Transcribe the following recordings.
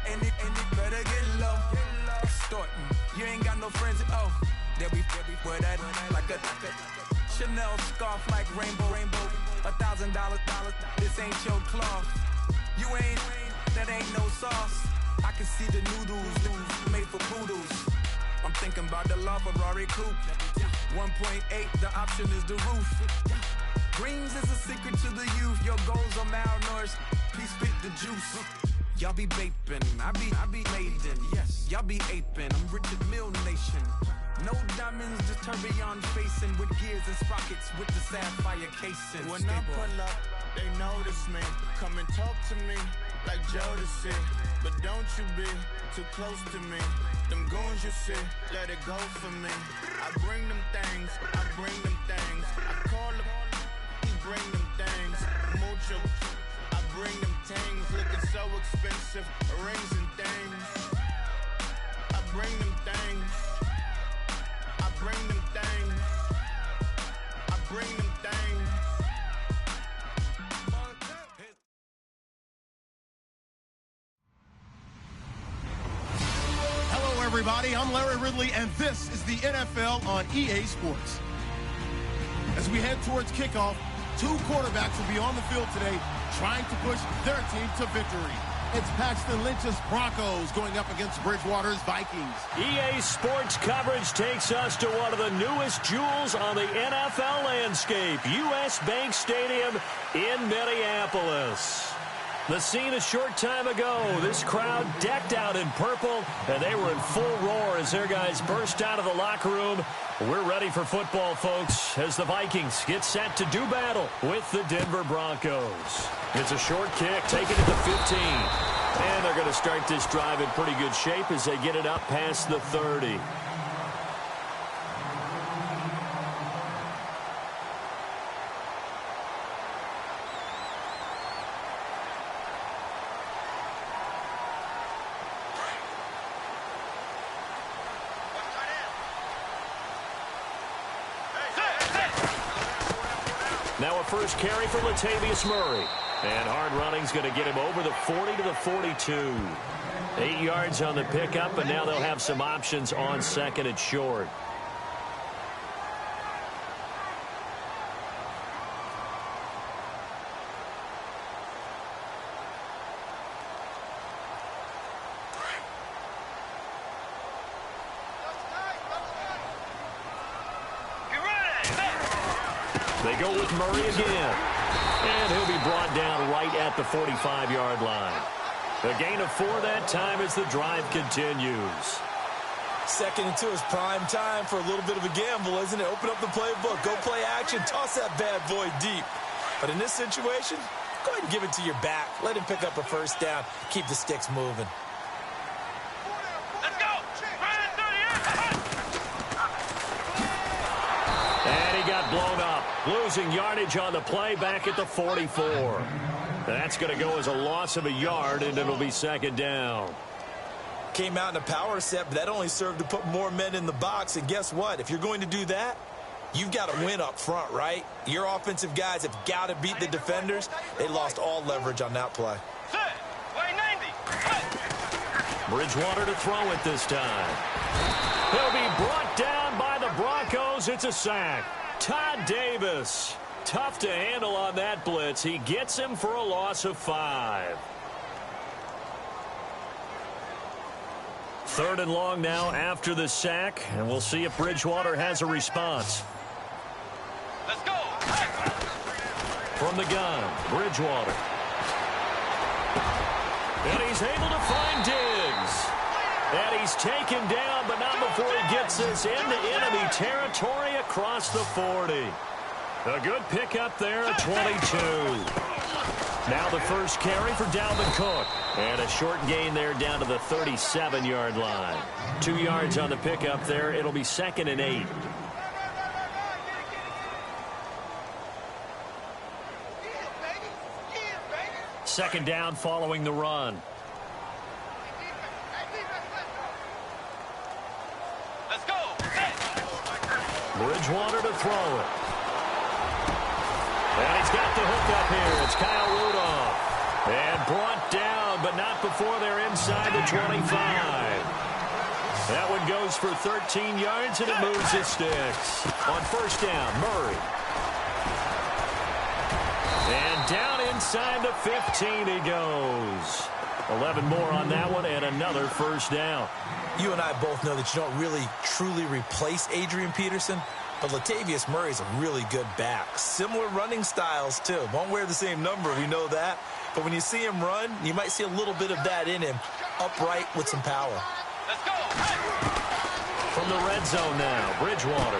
and it better get low. Extorting, you ain't got no friends. Oh, they'll be for that like a Chanel scarf like rainbow. $1,000, this ain't your cloth. You ain't, that ain't no sauce. I can see the noodles made for poodles. I'm thinking about the LaFerrari coupe. 1.8, the option is the roof. Greens is a secret to the youth. Your goals are malnourished. Please spit the juice. Y'all be vaping, I be laden. Yes, y'all be aping. I'm Richard Mill Nation. No diamonds, just tourbillon facing with gears and sprockets with the sapphire casing. When I pull up, they notice me. Come and talk to me like Jodeci. But don't you be too close to me. Them goons you see, let it go for me. I bring them things, I bring them things. I call them, he bring them things. Mucho, I bring them things. Looking so expensive, rings and things. I bring them things. I bring them things. I bring them things. Hello, everybody. I'm Larry Ridley, and this is the NFL on EA Sports. As we head towards kickoff, two quarterbacks will be on the field today trying to push their team to victory. It's Paxton Lynch's Broncos going up against Bridgewater's Vikings. EA Sports coverage takes us to one of the newest jewels on the NFL landscape, US Bank Stadium in Minneapolis. The scene a short time ago, this crowd decked out in purple, and they were in full roar as their guys burst out of the locker room. We're ready for football, folks, as the Vikings get set to do battle with the Denver Broncos. It's a short kick, taken at the 15. And they're going to start this drive in pretty good shape as they get it up past the 30. Now a first carry for Latavius Murray. And hard running's going to get him over the 40 to the 42. 8 yards on the pickup, and now they'll have some options on second and short. They go with Murray again. And he'll be brought down right at the 45-yard line. A gain of 4 that time as the drive continues. 2nd and 2 is prime time for a little bit of a gamble, isn't it? Open up the playbook, go play action, toss that bad boy deep. But in this situation, go ahead and give it to your back. Let him pick up a first down. Keep the sticks moving. Let's go! And he got blown up. Losing yardage on the play back at the 44. That's going to go as a loss of a yard, and it'll be second down. Came out in a power set, but that only served to put more men in the box. And guess what? If you're going to do that, you've got to win up front, right? Your offensive guys have got to beat the defenders. They lost all leverage on that play. Bridgewater to throw it this time. He'll be brought down by the Broncos. It's a sack. Todd Davis. Tough to handle on that blitz. He gets him for a loss of 5. 3rd and long now after the sack, and we'll see if Bridgewater has a response. Let's go! From the gun, Bridgewater. And he's able to find Diggs. And he's taken down, but not before he gets this into enemy territory across the 40. A good pickup there at 22. Now the first carry for Dalvin Cook. And a short gain there down to the 37-yard line. 2 yards on the pickup there. It'll be 2nd and 8. Second down following the run. Let's go! Bridgewater to throw it. And he's got the hook up here. It's Kyle Rudolph. And brought down, but not before they're inside the 25. That one goes for 13 yards, and it moves his sticks. On first down, Murray. And down inside the 15 he goes. 11 more on that one, and another first down. You and I both know that you don't really truly replace Adrian Peterson, but Latavius Murray's a really good back. Similar running styles, too. Won't wear the same number, we know that. But when you see him run, you might see a little bit of that in him, upright with some power. Let's go. From the red zone now, Bridgewater.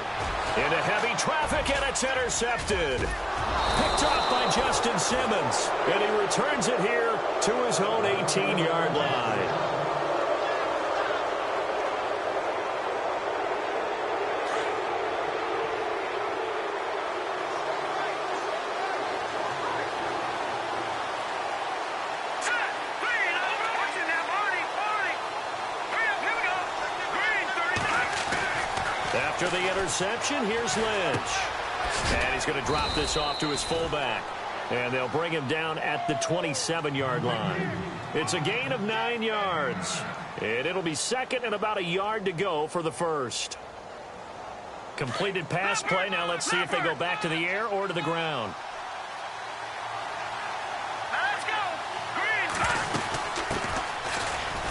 Into heavy traffic, and it's intercepted. Picked off by Justin Simmons. And he returns it here to his own 18-yard line. After the interception, here's Lynch. And he's going to drop this off to his fullback. And they'll bring him down at the 27-yard line. It's a gain of 9 yards. And it'll be second and about a yard to go for the first. Completed pass play. Now let's see if they go back to the air or to the ground. Let's go. Green.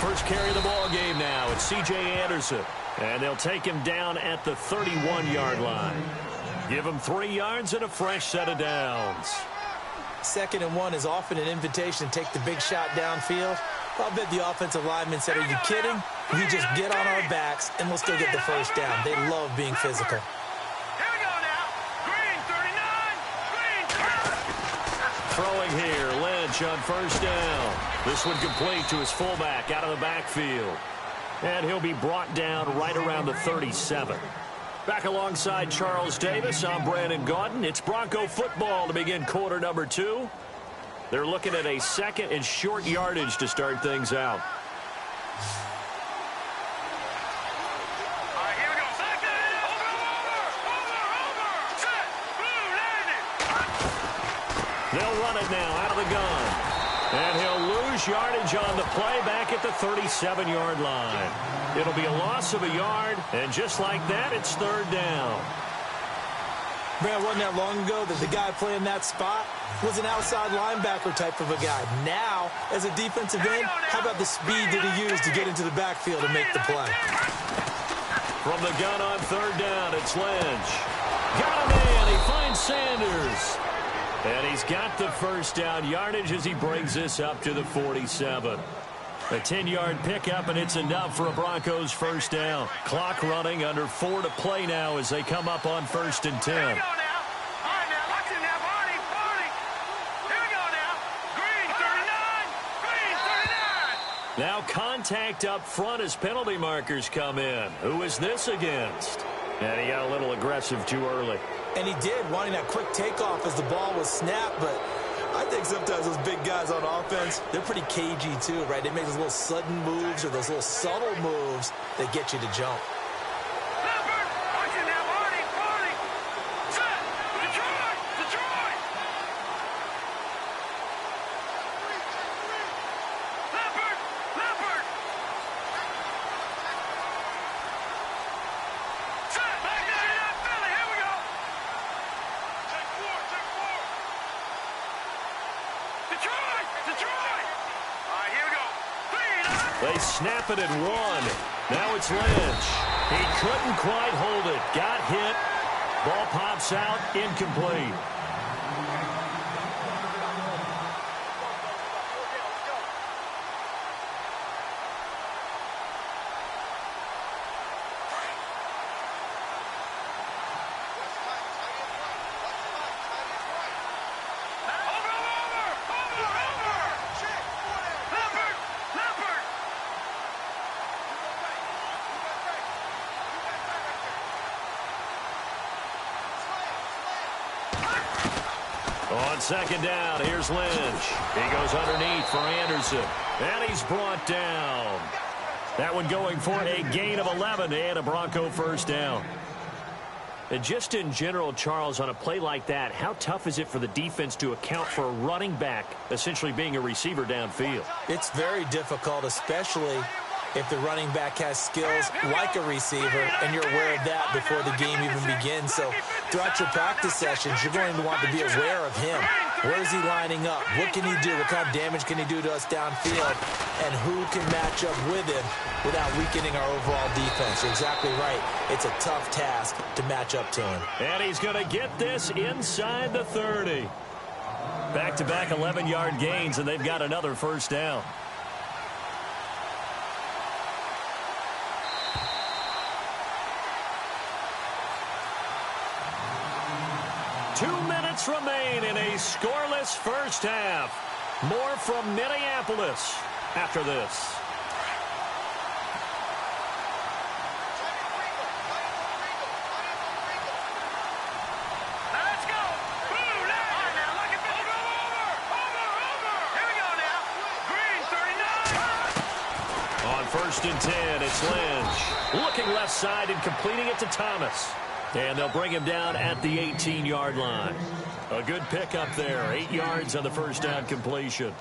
First carry of the ball game now. It's C.J. Anderson. And they'll take him down at the 31-yard line. Give him 3 yards and a fresh set of downs. 2nd and 1 is often an invitation to take the big shot downfield. I'll bet the offensive lineman said, are you kidding? We just get on our backs and let's go get the first down. They love being physical. Here we go now. Green 39. Green. Throwing here, Lynch on first down. This one complete to his fullback out of the backfield. And he'll be brought down right around the 37. Back alongside Charles Davis, I'm Brandon Gaudin. It's Bronco football to begin quarter number 2. They're looking at a second and short yardage to start things out. All right, here we go. Second. Over. Set. Blue landing. They'll run it now out of the gun. And he'll lose yardage on the play back at the 37-yard line. It'll be a loss of a yard, and just like that, it's third down. Brad, wasn't that long ago that the guy playing that spot was an outside linebacker type of a guy. Now, as a defensive end, how about the speed that he used to get into the backfield and make the play? From the gun on third down, it's Lynch. Got him in. He finds Sanders. And he's got the first down yardage as he brings this up to the 47. A 10-yard pickup, and it's enough for a Broncos first down. Clock running, under 4 to play now as they come up on 1st and 10. Here we go now. All right, now, watch it now. 40. Here we go now. Green 39. Now contact up front as penalty markers come in. Who is this against? And he got a little aggressive too early. And he did, wanting that quick takeoff as the ball was snapped, but I think sometimes those big guys on offense, they're pretty cagey too, right? They make those little sudden moves or those little subtle moves that get you to jump. Leopard, watch it now. 40. Set. Detroit. Leopard. Set. Back there in Philly. Here we go. Check 4. Detroit. All right, here we go. They snap it at 1. Now it's Lynch. He couldn't quite hold it. Got hit. Ball pops out. Incomplete. On second down, here's Lynch. He goes underneath for Anderson. And he's brought down. That one going for a gain of 11 and a Bronco first down. And just in general, Charles, on a play like that, how tough is it for the defense to account for a running back essentially being a receiver downfield? It's very difficult, especially if the running back has skills like a receiver, and you're aware of that before the game even begins. So throughout your practice sessions, you're going to want to be aware of him. Where is he lining up? What can he do? What kind of damage can he do to us downfield? And who can match up with him without weakening our overall defense? You're exactly right. It's a tough task to match up to him. And he's going to get this inside the 30. Back-to-back 11-yard gains, and they've got another first down. Remain in a scoreless first half. More from Minneapolis after this. Let's go. Blue line. All right, now, look at this. Over. Here we go now. Green, 39. On 1st and 10, it's Lynch. Looking left side and completing it to Thomas. And they'll bring him down at the 18-yard line. A good pickup there. 8 yards on the first down completion.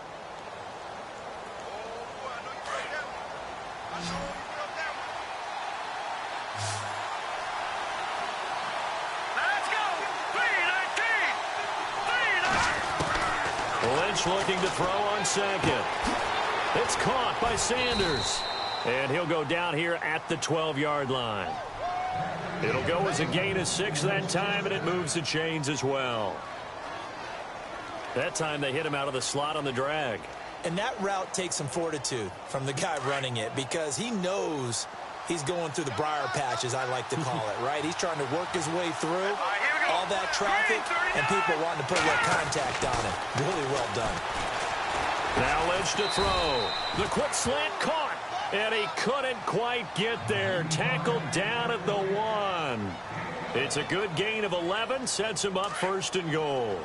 Let's go. 3-19. Lynch looking to throw on second. It's caught by Sanders. And he'll go down here at the 12-yard line. It'll go as a gain of 6 that time, and it moves the chains as well. That time they hit him out of the slot on the drag. And that route takes some fortitude from the guy running it, because he knows he's going through the briar patch, as I like to call it, right? He's trying to work his way through all that traffic and people wanting to put a little contact on him. Really well done. Now Lynch to throw. The quick slant caught. And he couldn't quite get there. Tackled down at the 1. It's a good gain of 11. Sets him up 1st and goal.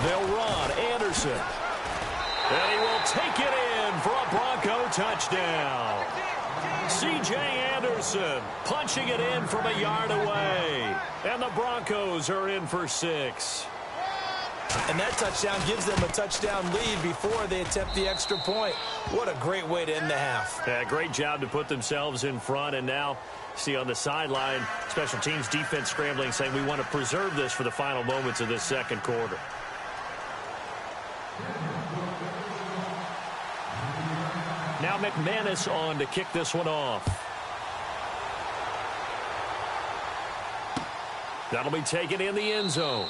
They'll run. Anderson. And he will take it in for a Bronco touchdown. C.J. Anderson punching it in from a yard away. And the Broncos are in for 6. And that touchdown gives them a touchdown lead before they attempt the extra point. What a great way to end the half. Yeah, great job to put themselves in front. And now, see on the sideline, special teams defense scrambling, saying we want to preserve this for the final moments of this second quarter. Now McManus on to kick this one off. That'll be taken in the end zone.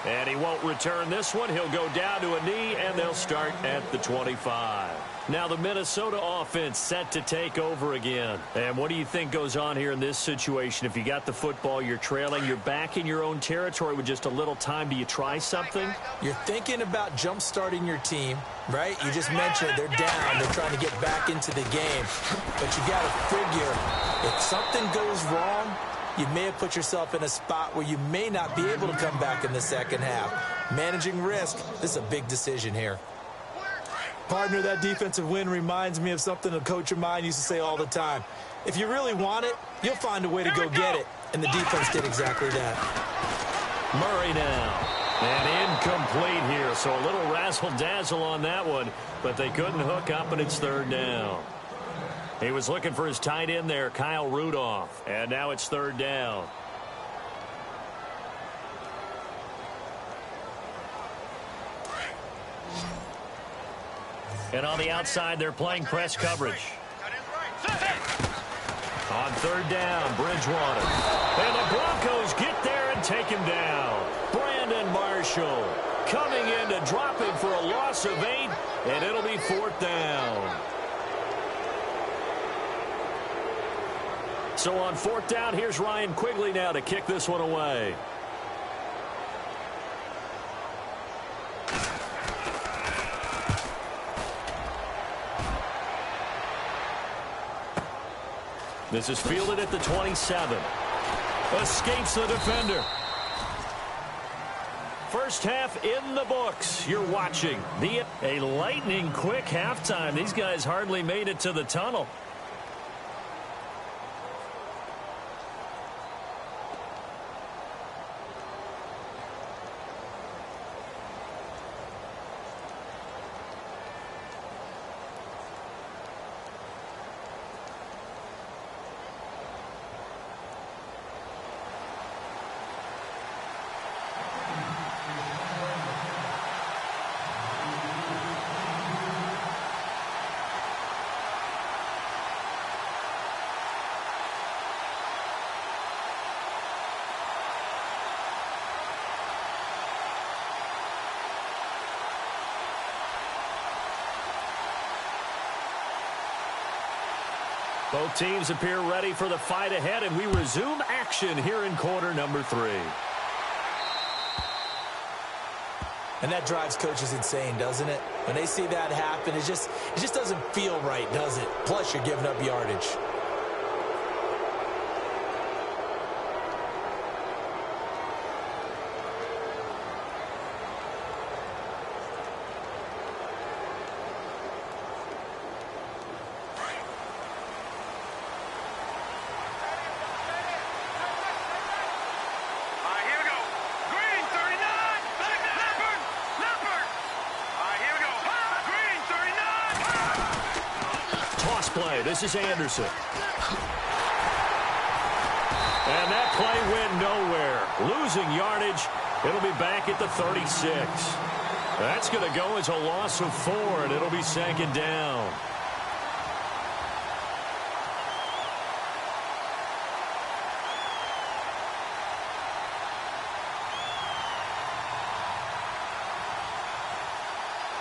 And he won't return this one. He'll go down to a knee, and they'll start at the 25. Now the Minnesota offense set to take over again. And what do you think goes on here in this situation? If you got the football, you're trailing, you're back in your own territory with just a little time. Do you try something? You're thinking about jump-starting your team, right? You just mentioned they're down. They're trying to get back into the game. But you got to figure if something goes wrong, you may have put yourself in a spot where you may not be able to come back in the second half. Managing risk, this is a big decision here. Partner, that defensive win reminds me of something a coach of mine used to say all the time. If you really want it, you'll find a way to go get it. And the defense did exactly that. Murray now. And incomplete here. So a little razzle-dazzle on that one. But they couldn't hook up, and it's 3rd down. He was looking for his tight end there, Kyle Rudolph. And now it's 3rd down. And on the outside, they're playing press coverage. On 3rd down, Bridgewater. And the Broncos get there and take him down. Brandon Marshall coming in to drop him for a loss of 8, and it'll be 4th down. So on 4th down, here's Ryan Quigley now to kick this one away. This is fielded at the 27. Escapes the defender. first half in the books. You're watching a lightning quick halftime. These guys hardly made it to the tunnel. Both teams appear ready for the fight ahead, and we resume action here in quarter number 3. And that drives coaches insane, doesn't it? When they see that happen, it just doesn't feel right, does it? Plus, you're giving up yardage. Play. This is Anderson. And that play went nowhere. Losing yardage. It'll be back at the 36. That's going to go as a loss of 4, and it'll be 2nd down.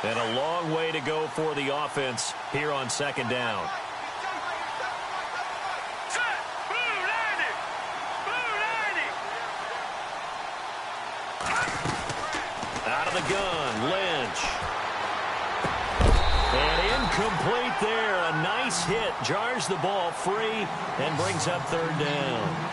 And a long way to go for the offense here on 2nd down. Out of the gun, Lynch. And incomplete there. A nice hit. Jars the ball free and brings up 3rd down.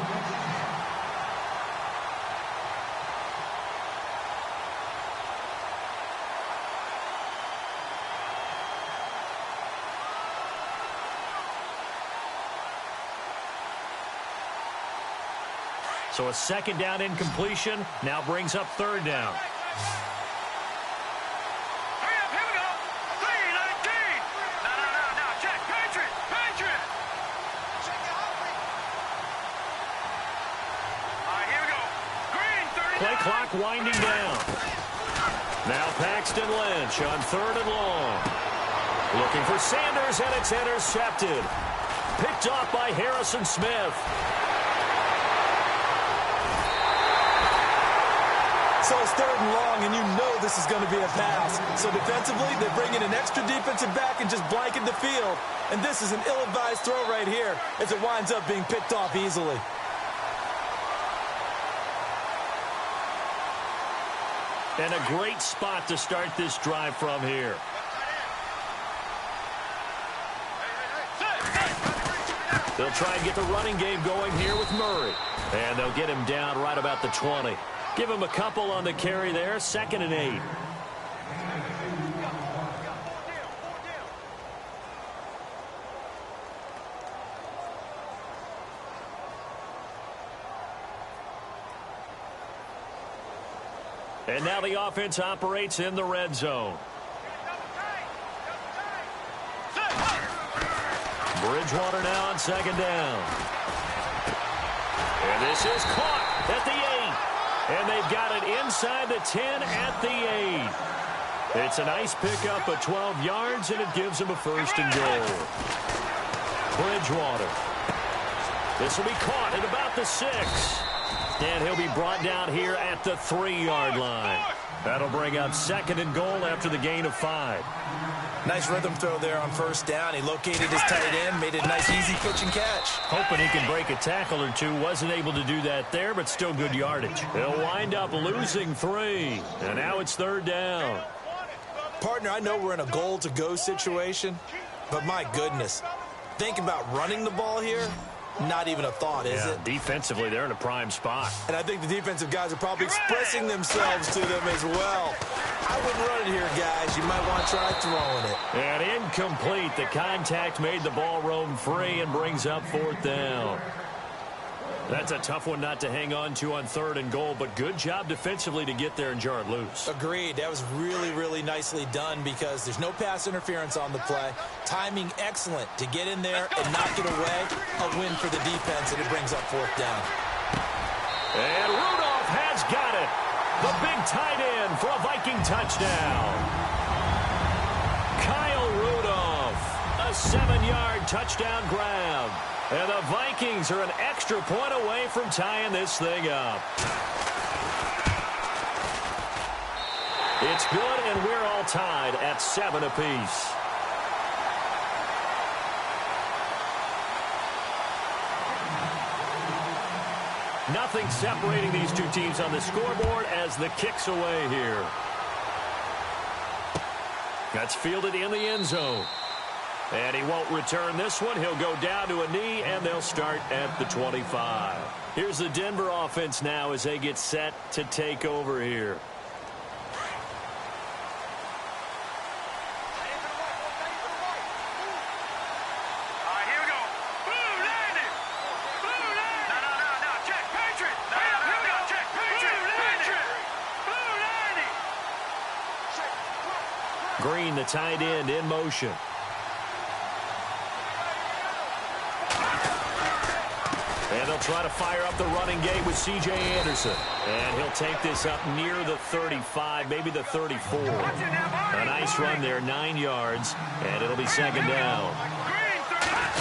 So a 2nd down incompletion now brings up 3rd down. Hurry up, here we go. 3-19. No, check. Patriot. All right, here we go. Green, 39. Play clock winding down. Now Paxton Lynch on 3rd and long. Looking for Sanders, and it's intercepted. Picked off by Harrison Smith. So it's 3rd and long, and you know this is going to be a pass. So defensively, they bring in an extra defensive back and just blanket the field. And this is an ill-advised throw right here as it winds up being picked off easily. And a great spot to start this drive from here. They'll try and get the running game going here with Murray. And they'll get him down right about the 20. Give him a couple on the carry there. 2nd and 8. And now the offense operates in the red zone. Bridgewater now on 2nd down. And this is caught at the 8. And they've got it inside the 10 at the 8. It's a nice pickup of 12 yards, and it gives them a 1st and goal. Bridgewater. This will be caught at about the 6. And he'll be brought down here at the 3-yard line. That'll bring up 2nd and goal after the gain of 5. Nice rhythm throw there on 1st down. He located his tight end, made it a nice easy pitch and catch. Hoping he can break a tackle or two. Wasn't able to do that there, but still good yardage. They'll wind up losing 3. And now it's 3rd down. Partner, I know we're in a goal-to-go situation, but my goodness, think about running the ball here. Not even a thought, is it? Defensively, they're in a prime spot. And I think the defensive guys are probably expressing themselves to them as well. I wouldn't run it here, guys. You might want to try throwing it. And incomplete. The contact made the ball roam free and brings up 4th down. That's a tough one not to hang on to on 3rd and goal, but good job defensively to get there and jar it loose. Agreed. That was really, really nicely done because there's no pass interference on the play. Timing excellent to get in there and knock it away. A win for the defense, and it brings up 4th down. And Rudolph has got it. The big tight end for a Viking touchdown. Kyle Rudolph, a 7-yard touchdown grab. And the Vikings are an extra point away from tying this thing up. It's good, and we're all tied at 7 apiece. Nothing separating these two teams on the scoreboard as the kick's away here. That's fielded in the end zone. And he won't return this one. He'll go down to a knee, and they'll start at the 25. Here's the Denver offense now as they get set to take over here. Green, the tight end, in motion. And they'll try to fire up the running game with C.J. Anderson. And he'll take this up near the 35, maybe the 34. A nice run there, 9 yards, and it'll be 2nd down.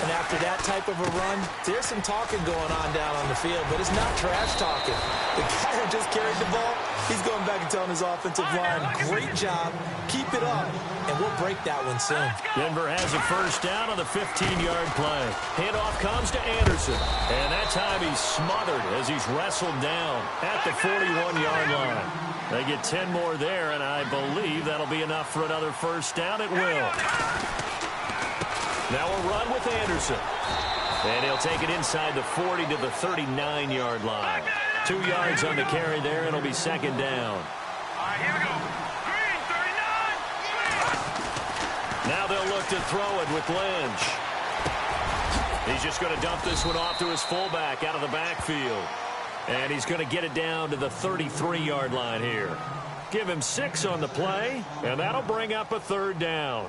And after that type of a run, there's some talking going on down on the field, but it's not trash talking. The guy who just carried the ball, he's going back and telling his offensive line, great job, keep it up, and we'll break that one soon. Denver has a 1st down on the 15-yard play. Handoff comes to Anderson, and that time he's smothered as he's wrestled down at the 41-yard line. They get 10 more there, and I believe that'll be enough for another 1st down. It will. Now a run with Anderson. And he'll take it inside the 40 to the 39-yard line. 2 yards on the carry there, and it'll be 2nd down. All right, here we go. Green, 39. Now they'll look to throw it with Lynch. He's just going to dump this one off to his fullback out of the backfield. And he's going to get it down to the 33-yard line here. Give him 6 on the play, and that'll bring up a 3rd down.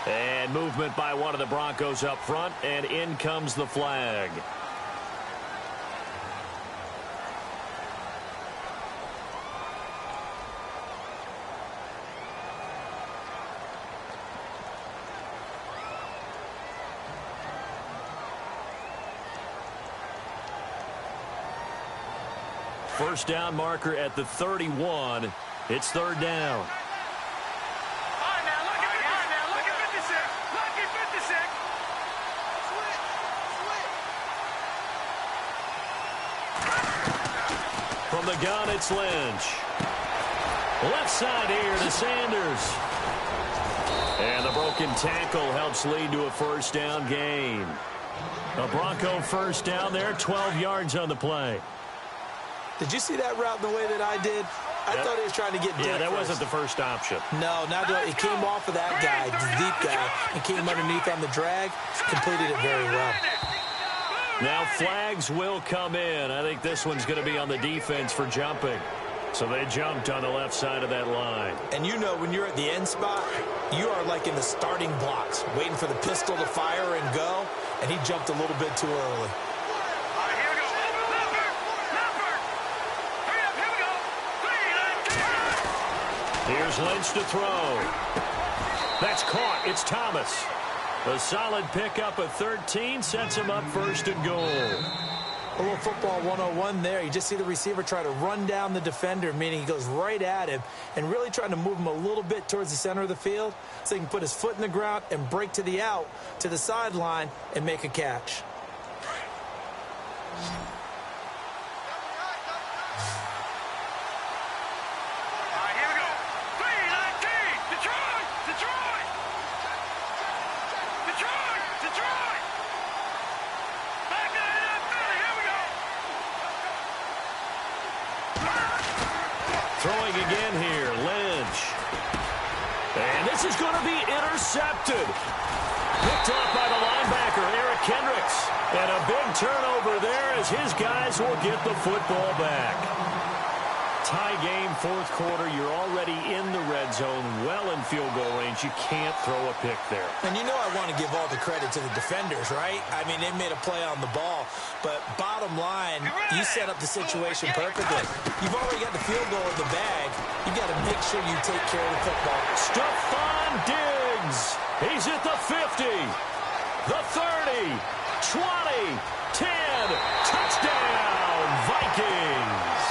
And movement by one of the Broncos up front, and in comes the flag. First down marker at the 31. It's 3rd down. From the gun, it's Lynch. Left side here to Sanders. And the broken tackle helps lead to a 1st down gain. A Bronco 1st down there, 12 yards on the play. Did you see that route the way that I did? I thought he was trying to get deep. Yeah, that wasn't the first option. No, not the, it came off of that guy, the deep guy, and came underneath on the drag, completed it very well. Now flags will come in. I think this one's going to be on the defense for jumping. So they jumped on the left side of that line. And you know when you're at the end spot, you are like in the starting blocks, waiting for the pistol to fire and go, and he jumped a little bit too early. Here's Lynch to throw. That's caught. It's Thomas. A solid pickup of 13 sets him up 1st and goal. A little football 101 there. You just see the receiver try to run down the defender, meaning he goes right at him and really trying to move him a little bit towards the center of the field so he can put his foot in the ground and break to the out, to the sideline, and make a catch. Throwing again here, Lynch. And this is going to be intercepted. Picked off by the linebacker, Eric Kendricks. And a big turnover there as his guys will get the football back. Tie game, fourth quarter. You're already in the red zone, well in field goal range. You can't throw a pick there. And you know I want to give all the credit to the defenders, right? I mean, they made a play on the ball. But bottom line, you set up the situation perfectly. You've already got the field goal in the bag. You've got to make sure you take care of the football. Stephon Diggs. He's at the 50, the 30, 20, 10. Touchdown, Vikings.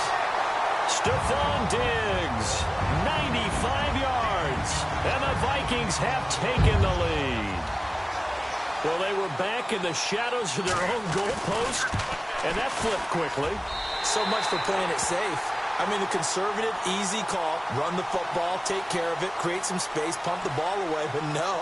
Stephon Diggs, 95 yards, and the Vikings have taken the lead. Well, they were back in the shadows of their own goalpost, and that flipped quickly. So much for playing it safe. I mean, the conservative, easy call, run the football, take care of it, create some space, pump the ball away, but no,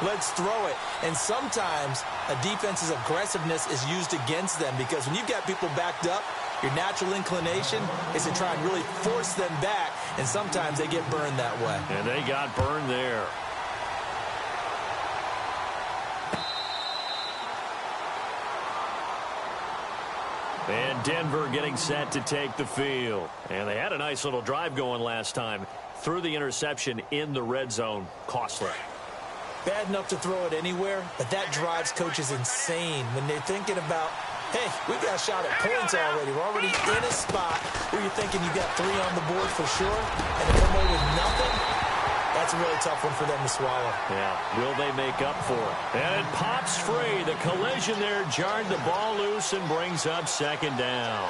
let's throw it. And sometimes a defense's aggressiveness is used against them because when you've got people backed up, your natural inclination is to try and really force them back, and sometimes they get burned that way. And they got burned there. And Denver getting set to take the field. And they had a nice little drive going last time. Threw the interception in the red zone. Costly. Bad enough to throw it anywhere, but that drives coaches insane when they're thinking about, hey, we've got a shot at points already. We're already in a spot where you're thinking you got 3 on the board for sure, and to come away with nothing, that's a really tough one for them to swallow. Yeah, will they make up for it? And it pops free. The collision there jarred the ball loose and brings up second down.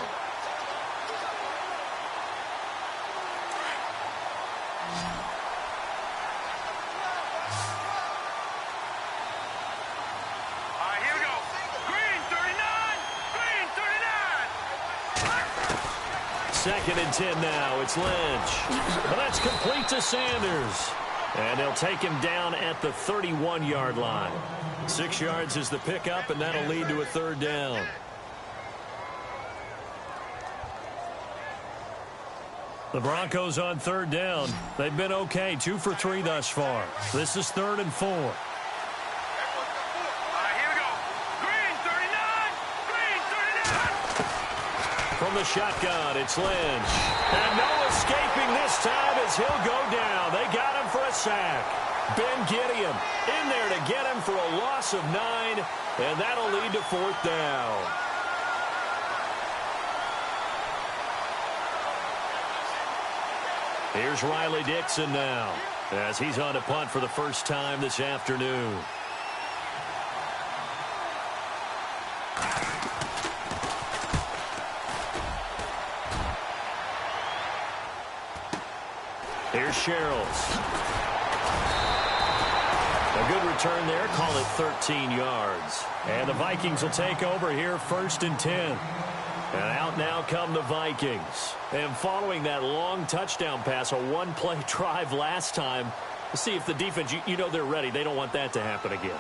Second and 10 now. It's Lynch. But that's complete to Sanders. And they'll take him down at the 31-yard line. 6 yards is the pickup, and that'll lead to a third down. The Broncos on third down. They've been okay. 2 for 3 thus far. This is 3rd and 4. From the shotgun, it's Lynch. And no escaping this time as he'll go down. They got him for a sack. Ben Gideon in there to get him for a loss of 9, and that'll lead to 4th down. Here's Riley Dixon now as he's on to punt for the first time this afternoon. Here's Sherrills. A good return there. Call it 13 yards. And the Vikings will take over here 1st and 10. And out now come the Vikings. And following that long touchdown pass, a one-play drive last time, to see if the defense, you know they're ready. They don't want that to happen again.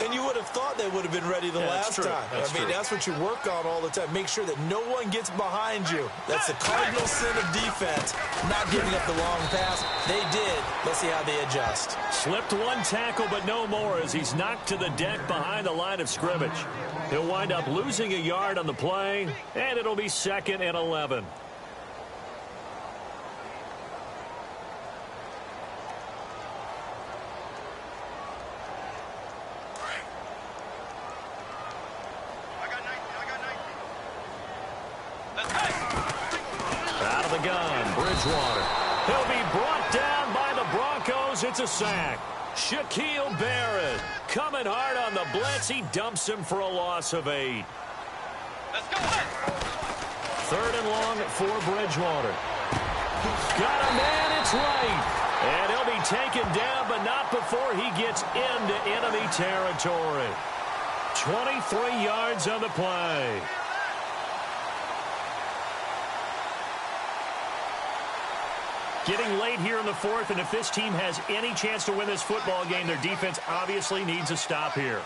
And you would have thought they would have been ready the last time. That's what you work on all the time. Make sure that no one gets behind you. That's the cardinal sin of defense, not giving up the long pass. They did. Let's see how they adjust. Slipped one tackle, but no more as he's knocked to the deck behind the line of scrimmage. He'll wind up losing a yard on the play, and it'll be 2nd and 11. Out of the gun, Bridgewater. He'll be brought down by the Broncos. It's a sack. Shaquille Barrett coming hard on the blitz. He dumps him for a loss of 8. Let's go. Third and long for Bridgewater. Got a man, it's right. And he'll be taken down, but not before he gets into enemy territory. 23 yards on the play. Getting late here in the fourth, and if this team has any chance to win this football game, their defense obviously needs a stop here.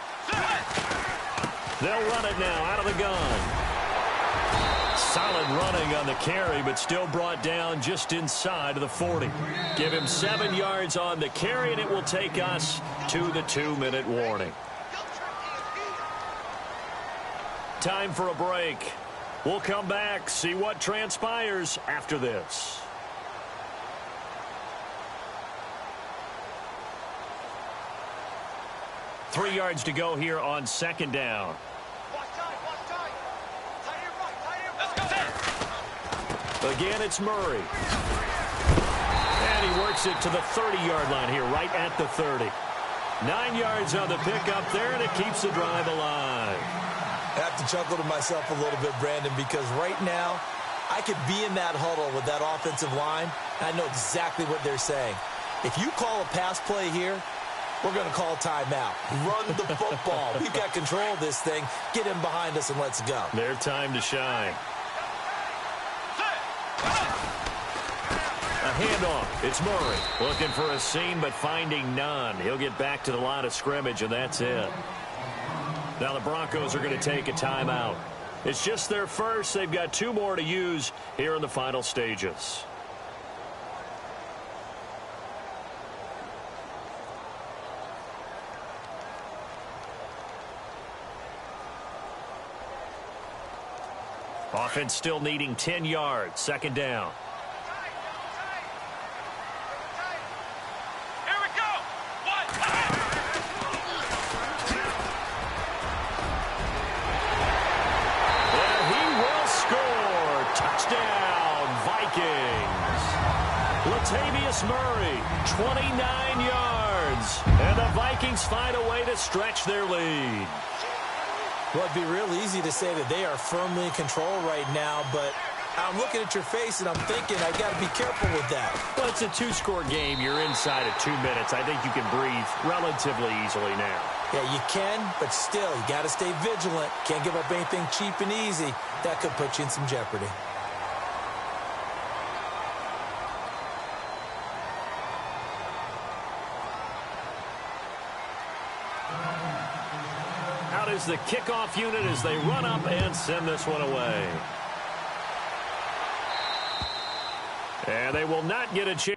They'll run it now out of the gun. Solid running on the carry, but still brought down just inside of the 40. Give him 7 yards on the carry, and it will take us to the 2-minute warning. Time for a break. We'll come back, see what transpires after this. Three yards to go here on second down. Again, it's Murray. And he works it to the 30-yard line here, right at the 30. 9 yards on the pickup there, and it keeps the drive alive. I have to chuckle to myself a little bit, Brandon, because right now I could be in that huddle with that offensive line, and I know exactly what they're saying. If you call a pass play here, we're going to call timeout. Run the football. We've got control of this thing. Get him behind us and let's go. Their time to shine. A handoff. It's Murray. Looking for a seam, but finding none. He'll get back to the line of scrimmage, and that's it. Now the Broncos are going to take a timeout. It's just their first. They've got 2 more to use here in the final stages. Offense still needing 10 yards. Second down. Here we go. What? And he will score. Touchdown, Vikings. Latavius Murray, 29 yards. And the Vikings find a way to stretch their lead. Well, it'd be real easy to say that they are firmly in control right now, but I'm looking at your face and I'm thinking I got to be careful with that. Well, it's a 2-score game. You're inside of 2 minutes. I think you can breathe relatively easily now. Yeah, you can, but still, you got to stay vigilant. Can't give up anything cheap and easy. That could put you in some jeopardy. Out is the kickoff unit as they run up and send this one away. And they will not get a chance.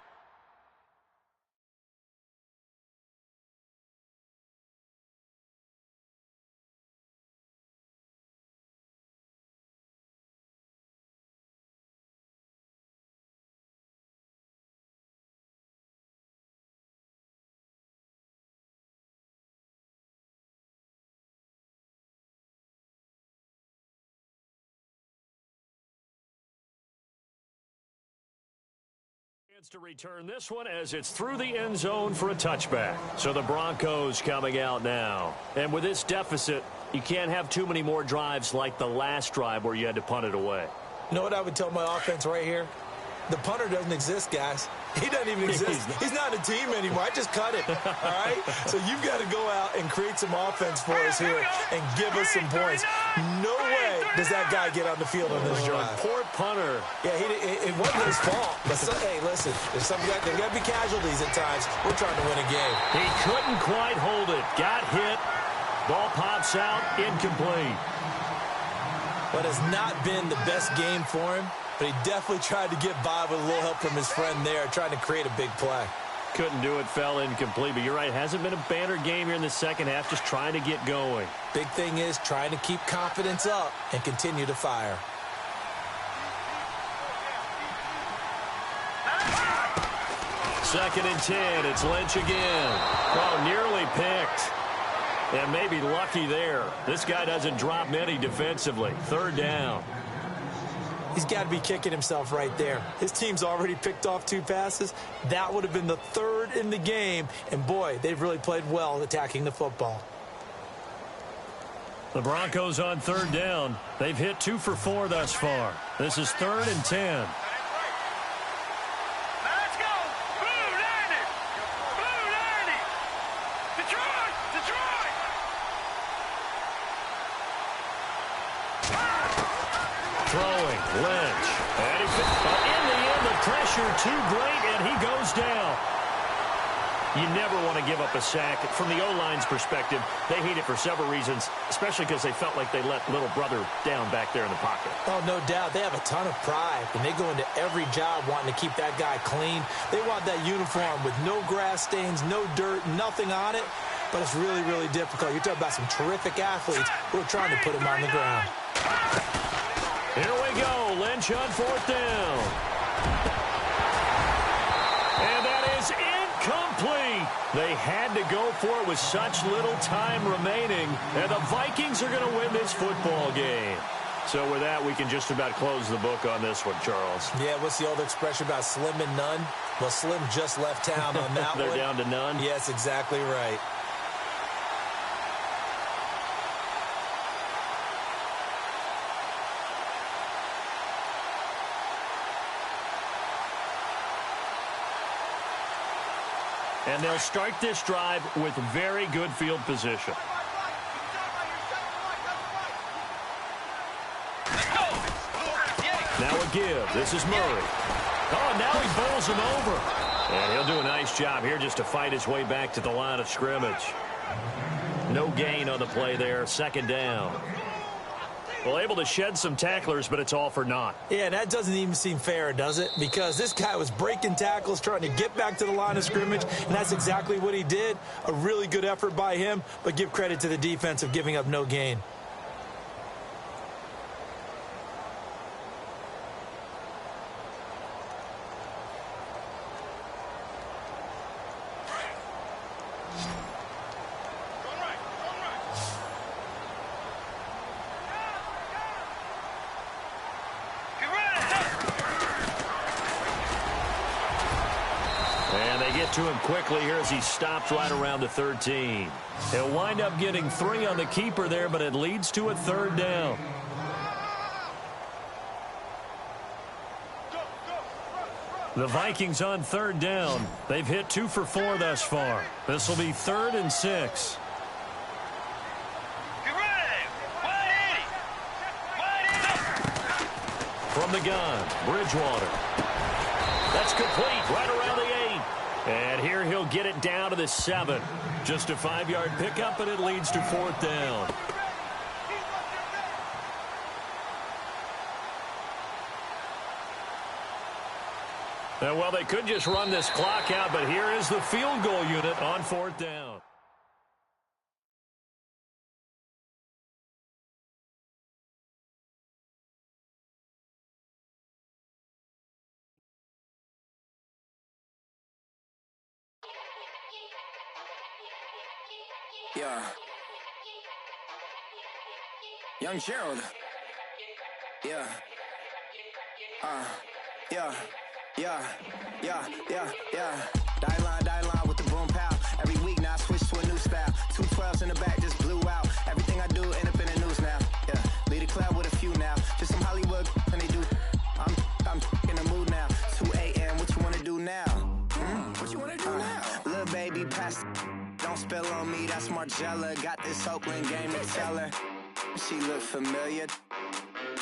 To return this one as it's through the end zone for a touchback. So the Broncos coming out now. And with this deficit, you can't have too many more drives like the last drive where you had to punt it away. You know what I would tell my offense right here? The punter doesn't exist, guys. He doesn't even exist. He's not a team anymore. I just cut it, all right? So you've got to go out and create some offense for us here and give us some points. No way does that guy get on the field on this drive. Poor punter. Yeah, it wasn't his fault. But, hey, listen, there's got to be casualties at times. We're trying to win a game. He couldn't quite hold it. Got hit. Ball pops out. Incomplete. But it's not been the best game for him. But he definitely tried to get by with a little help from his friend there, trying to create a big play. Couldn't do it, fell incomplete. But you're right, hasn't been a banner game here in the second half, just trying to get going. Big thing is trying to keep confidence up and continue to fire. Second and 10, it's Lynch again. Oh, nearly picked. And maybe lucky there. This guy doesn't drop many defensively. Third down. He's got to be kicking himself right there. His team's already picked off 2 passes. That would have been the 3rd in the game. And, boy, they've really played well attacking the football. The Broncos on third down. They've hit 2 for 4 thus far. This is 3rd and 10. Let's go! Blue 90! Blue 90! Detroit! Detroit! Throwing, Lynch. And but in the end, the pressure too great, and he goes down. You never want to give up a sack. From the O-line's perspective, they hate it for several reasons, especially because they felt like they let little brother down back there in the pocket. Oh, no doubt. They have a ton of pride, and they go into every job wanting to keep that guy clean. They want that uniform with no grass stains, no dirt, nothing on it. But it's really, really difficult. You're talking about some terrific athletes who are trying to put him on the ground. Here we go. Lynch on 4th down. And that is incomplete. They had to go for it with such little time remaining. And the Vikings are going to win this football game. So with that, we can just about close the book on this one, Charles. Yeah, what's the old expression about slim and none? Well, Slim just left town on that They're one. down to none? Yes, exactly right. And they'll start this drive with very good field position. Now a give. This is Murray. Oh, now he bowls him over. And he'll do a nice job here just to fight his way back to the line of scrimmage. No gain on the play there. 2nd down. Well, able to shed some tacklers, but it's all for naught. Yeah, that doesn't even seem fair, does it? Because this guy was breaking tackles, trying to get back to the line of scrimmage, and that's exactly what he did. A really good effort by him, but give credit to the defense of giving up no gain. To him quickly here as he stops right around the 13. He'll wind up getting 3 on the keeper there, but it leads to a 3rd down. The Vikings on 3rd down. They've hit 2 for 4 thus far. This will be 3rd and 6. From the gun, Bridgewater. That's complete right around the 8. And here he'll get it down to the 7. Just a 5-yard pickup, and it leads to 4th down. And well, they could just run this clock out, but here is the field goal unit on 4th down. Yeah. Young Gerald. Yeah. Yeah. Die line with the boom pow. Every week now I switch to a new style. 2 12s in the back just blew out. Everything I do end up in the news now. Yeah. Lead a club with a few now. Just some Hollywood and they do. I'm in the mood now. 2 a.m. What you wanna do now? What you wanna do now? Little baby pass. Don't spill on me, that's Margella. Got this Oakland game to tell her. She look familiar.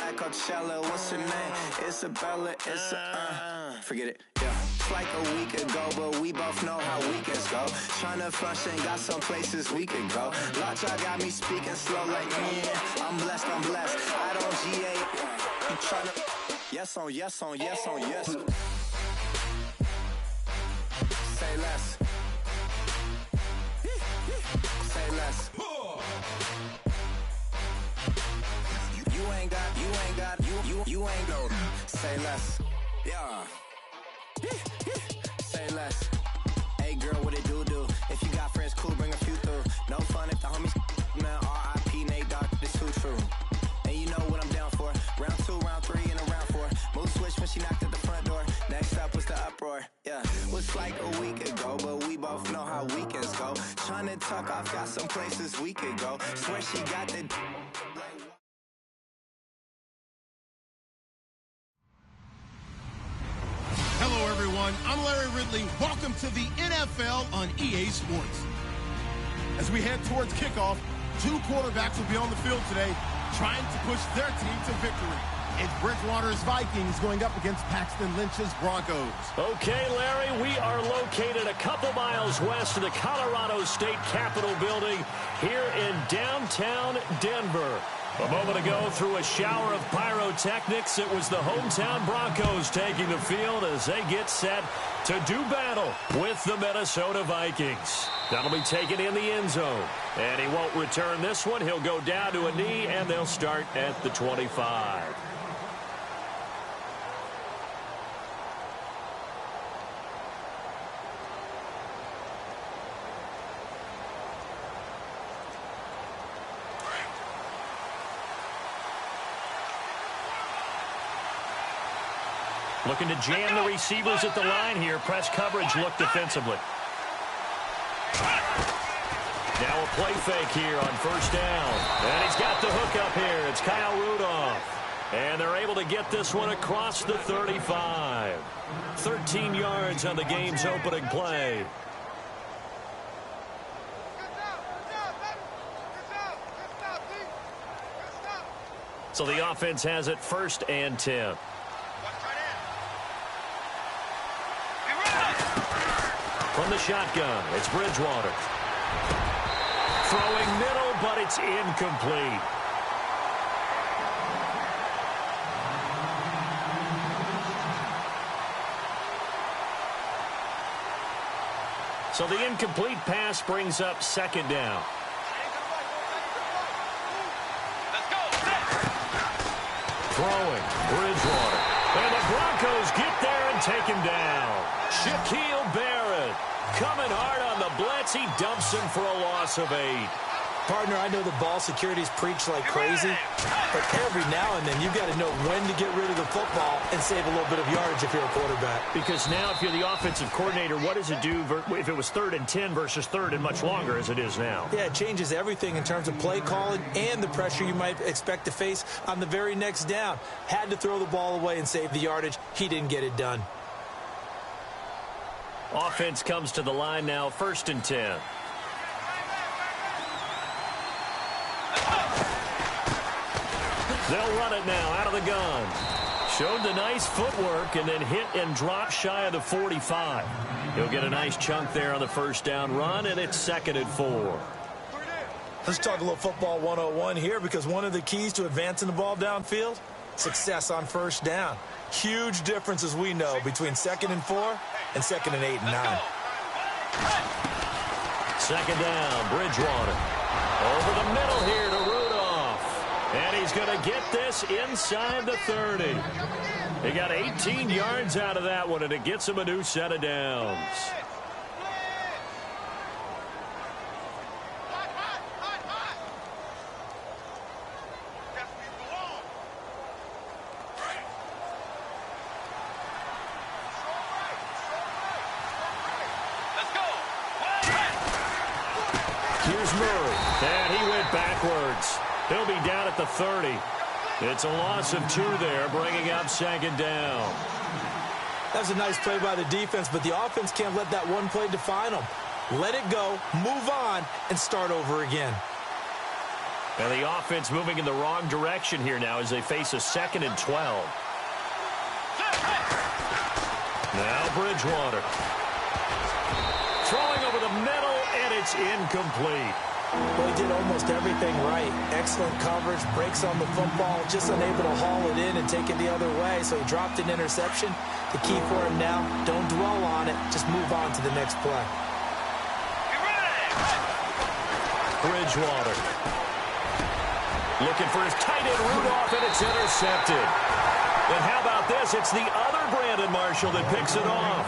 At Coachella, what's her name? Isabella, forget it, yeah. It's like a week ago, but we both know how weekends go. Tryna function, got some places we could go. Lot y'all got me speaking slow like, yeah, I'm blessed. I don't GA, you tryna, yes on yes. Say less. Say less. You ain't go. Say less. Yeah. Say less. Hey girl, what it do? If you got friends, cool, bring a few through. No fun if the homies, man. R.I.P. Nate Dogg, this too true. And you know what I'm down for. Round 2, round 3, and a round 4. Mood switch when she knocked at the front door. Next up was the uproar. Yeah. Was like a week ago, but we both know how weekends go. trying to tuck off, got some places we could go. Swear she got the... Hello, everyone. I'm Larry Ridley. Welcome to the NFL on EA Sports. As we head towards kickoff, two quarterbacks will be on the field today trying to push their team to victory. It's Bridgewater's Vikings going up against Paxton Lynch's Broncos. Okay, Larry, we are located a couple miles west of the Colorado State Capitol building here in downtown Denver. A moment ago, through a shower of pyrotechnics, it was the hometown Broncos taking the field as they get set to do battle with the Minnesota Vikings. That'll be taken in the end zone. And he won't return this one. He'll go down to a knee, and they'll start at the 25. Looking to jam the receivers at the line here. Press coverage look defensively. Now a play fake here on first down. And he's got the hook up here. It's Kyle Rudolph. And they're able to get this one across the 35. 13 yards on the game's opening play. So the offense has it first and 10. From the shotgun, it's Bridgewater. Throwing middle, but it's incomplete. So the incomplete pass brings up second down. Throwing, Bridgewater. And the Broncos get there and take him down. Shaquille Barrett coming hard on the blitz. He dumps him for a loss of 8. Partner, I know the ball security's preached like crazy, but every now and then you got to know when to get rid of the football and save a little bit of yardage if you're a quarterback. Because now if you're the offensive coordinator, what does it do if it was 3rd and 10 versus 3rd and much longer as it is now? Yeah, it changes everything in terms of play calling and the pressure you might expect to face on the very next down. Had to throw the ball away and save the yardage. He didn't get it done. Offense comes to the line now, 1st and 10. They'll run it now out of the gun. Showed the nice footwork and then hit and drop shy of the 45. He'll get a nice chunk there on the first down run, and it's 2nd and 4. Let's talk a little football 101 here, because one of the keys to advancing the ball downfield, success on first down. Huge difference, as we know, between 2nd and 4 and 2nd and 8 and 9. 2nd down, Bridgewater. Over the middle here to Rudolph. And he's going to get this inside the 30. He got 18 yards out of that one, and it gets him a new set of downs. Here's Murray, and he went backwards. He'll be down at the 30. It's a loss of 2 there, bringing up 2nd down. That was a nice play by the defense, but the offense can't let that one play define them. Let it go, move on, and start over again. And the offense moving in the wrong direction here now as they face a 2nd and 12. Now Bridgewater. Throwing over the middle, and it's incomplete. Well, he did almost everything right. Excellent coverage, breaks on the football, just unable to haul it in and take it the other way, so he dropped an interception. The key for him now, don't dwell on it, just move on to the next play. Bridgewater. Looking for his tight end Rudolph, and it's intercepted. And how about this? It's the other Brandon Marshall that picks it off.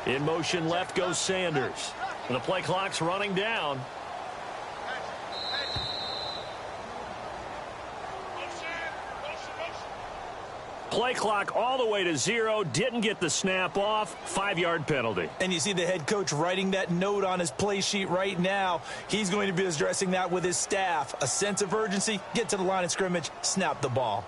In motion left goes Sanders. And the play clock's running down. Play clock all the way to 0. Didn't get the snap off. 5-yard penalty. And you see the head coach writing that note on his play sheet right now. He's going to be addressing that with his staff. A sense of urgency. Get to the line of scrimmage. Snap the ball.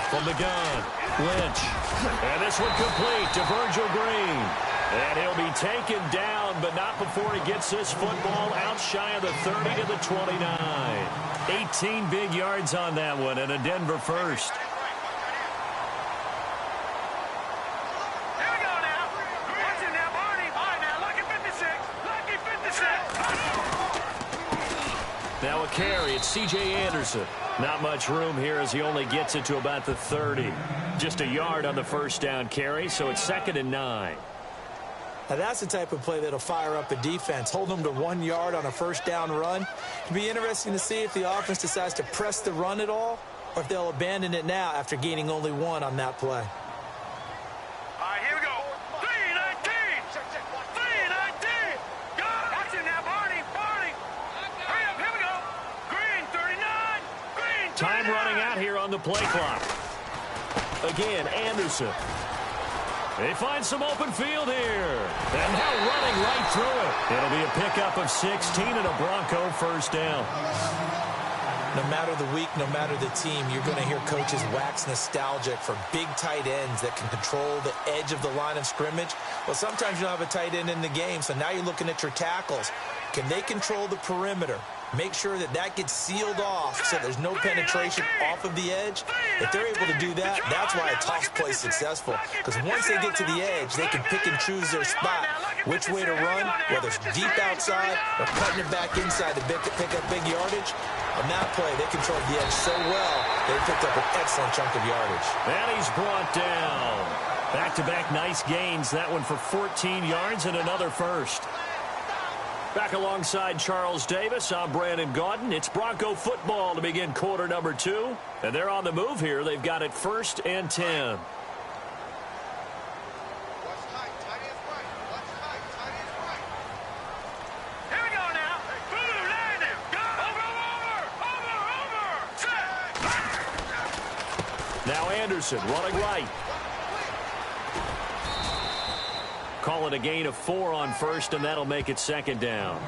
From the gun, Lynch. And this one complete to Virgil Green. And he'll be taken down, but not before he gets this football out shy of the 30 to the 29. 18 big yards on that one, and a Denver first. Here we go now. Watch it now, Barney. All right, now, lucky 56. Lucky 56. Now a carry. It's C.J. Anderson. Not much room here as he only gets it to about the 30. Just a yard on the first down carry, so it's 2nd and 9. Now that's the type of play that'll fire up a defense. Hold them to 1 yard on a first down run. It'll be interesting to see if the offense decides to press the run at all or if they'll abandon it now after gaining only 1 on that play. All right, here we go. 3-19. 3-19. Go. Watch it now, Barney. Barney. Hurry up, here we go. Green, 39. Green, 39. Time running out here on the play clock. Again, Anderson. They find some open field here. And now running right through it. It'll be a pickup of 16 and a Bronco first down. No matter the week, no matter the team, you're going to hear coaches wax nostalgic for big tight ends that can control the edge of the line of scrimmage. Well, sometimes you don't have a tight end in the game, so now you're looking at your tackles. Can they control the perimeter? Make sure that that gets sealed off so there's no penetration off of the edge. If they're able to do that, that's why a toss play is successful. Because once they get to the edge, they can pick and choose their spot, which way to run, whether it's deep outside or cutting it back inside to pick up big yardage. On that play, they controlled the edge so well, they picked up an excellent chunk of yardage. And he's brought down. Back-to-back nice gains. That one for 14 yards and another first. Back alongside Charles Davis, I'm Brandon Gaudin. It's Bronco football to begin quarter number 2. And they're on the move here. They've got it 1st and 10. Now Anderson running right. Call it a gain of 4 on first, and that'll make it 2nd down.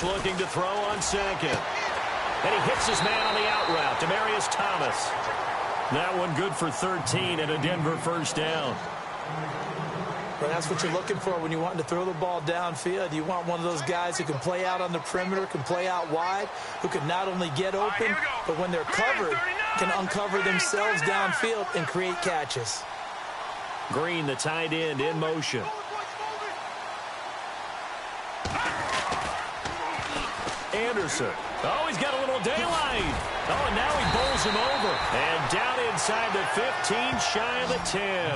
Looking to throw on 2nd. And he hits his man on the out route, Demaryius Thomas. That one good for 13 and a Denver first down. Well, that's what you're looking for when you want to throw the ball downfield. You want one of those guys who can play out on the perimeter, can play out wide, who can not only get open, but when they're covered, can uncover themselves downfield and create catches. Green, the tight end, in motion. Anderson. Oh, he's got a little daylight. Oh, and now he bowls him over. And down inside the 15, shy of the 10.